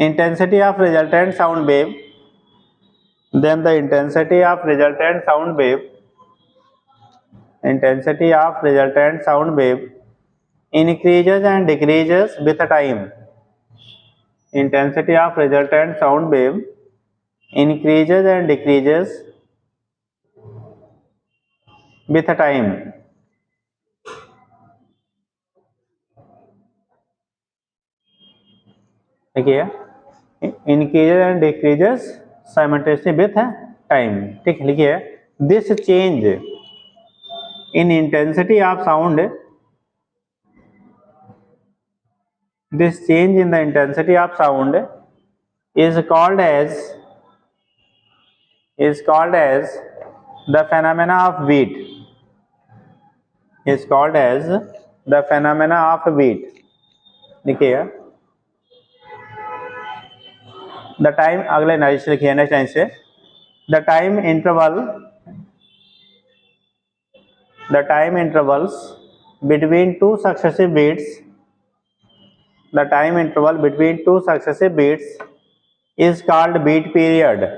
[SPEAKER 1] intensity of resultant sound wave increases and decreases with time. Intensity of resultant sound wave increases and decreases with time. देखिए increases and decreases simultaneously with time. ठीक, लिखिए this change in intensity of sound is called as the phenomena of beat. देखिए the time, अगले next लिखिए, next line से the time intervals between two successive beats is called beat period.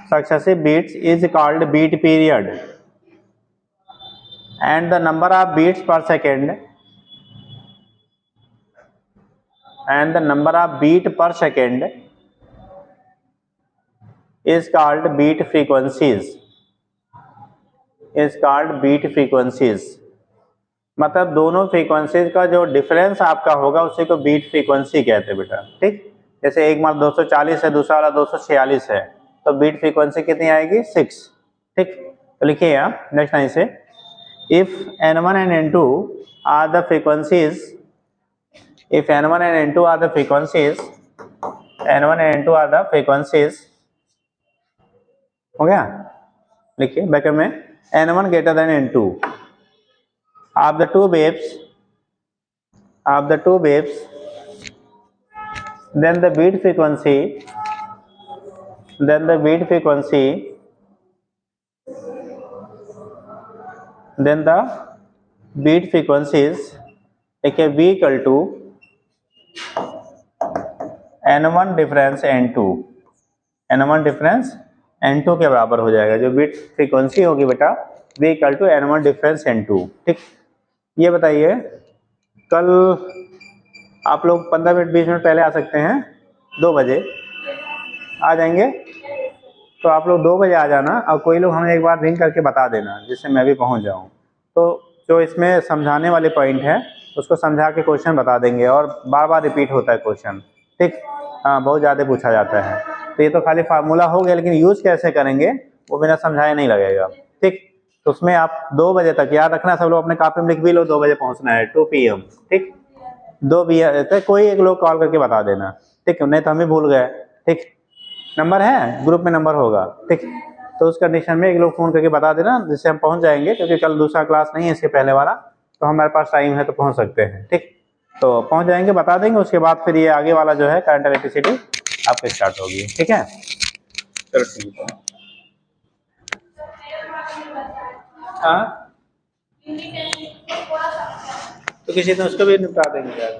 [SPEAKER 1] Successive beats is called beat period, and the number of beats per second is called beat frequencies. मतलब दोनों frequencies का जो difference आपका होगा उसी को beat frequency कहते हैं बेटा. ठीक, जैसे एक माल 240 है, दूसरा वाला 246 है, तो बीट फ्रीक्वेंसी कितनी आएगी? 6. ठीक, तो लिखिए यहाँ नेक्स्ट लाइन से if n1 and n2 are the frequencies हो गया. लिखिए ब्रैकेट में n1 greater than n2 of the two waves then the beat frequencies देखिए v equal to n1 difference n2 के बराबर हो जाएगा. जो बीट फ्रीक्वेंसी होगी बेटा v equal to n1 difference n2. ठीक, ये बताइए कल आप लोग 15 मिनट 20 मिनट पहले आ सकते हैं, 2 बजे आ जाएंगे, तो आप लोग 2 बजे आ जाना और कोई लोग हमें एक बार रिंग करके बता देना जिससे मैं भी पहुंच जाऊं. तो जो इसमें समझाने वाले पॉइंट है उसको समझा के क्वेश्चन बता देंगे, और बार बार रिपीट होता है क्वेश्चन. ठीक, हाँ बहुत ज़्यादा पूछा जाता है, तो ये तो खाली फार्मूला हो गया, लेकिन यूज़ कैसे करेंगे वो बिना समझाए नहीं लगेगा. ठीक, तो उसमें आप 2 बजे तक याद रखना, सब लोग अपने कॉपी में लिख भी लो, 2 बजे पहुंचना है, 2 PM. ठीक, 2 बजे कोई एक लोग कॉल करके बता देना. ठीक, नहीं तो हम ही भूल गए. ठीक, नंबर है ग्रुप में, नंबर होगा. ठीक, तो उस कंडीशन में एक लोग फ़ोन करके बता देना जिससे हम पहुंच जाएंगे, क्योंकि कल दूसरा क्लास नहीं है इसके पहले वाला, तो हमारे पास टाइम है तो पहुंच सकते हैं. ठीक, तो पहुंच जाएंगे, बता देंगे, उसके बाद फिर ये आगे वाला जो है करंट इलेक्ट्रिसिटी आपके स्टार्ट होगी. ठीक है, चलो ठीक है. हाँ, तो किसी दिन उसको भी निपटा देंगे यार.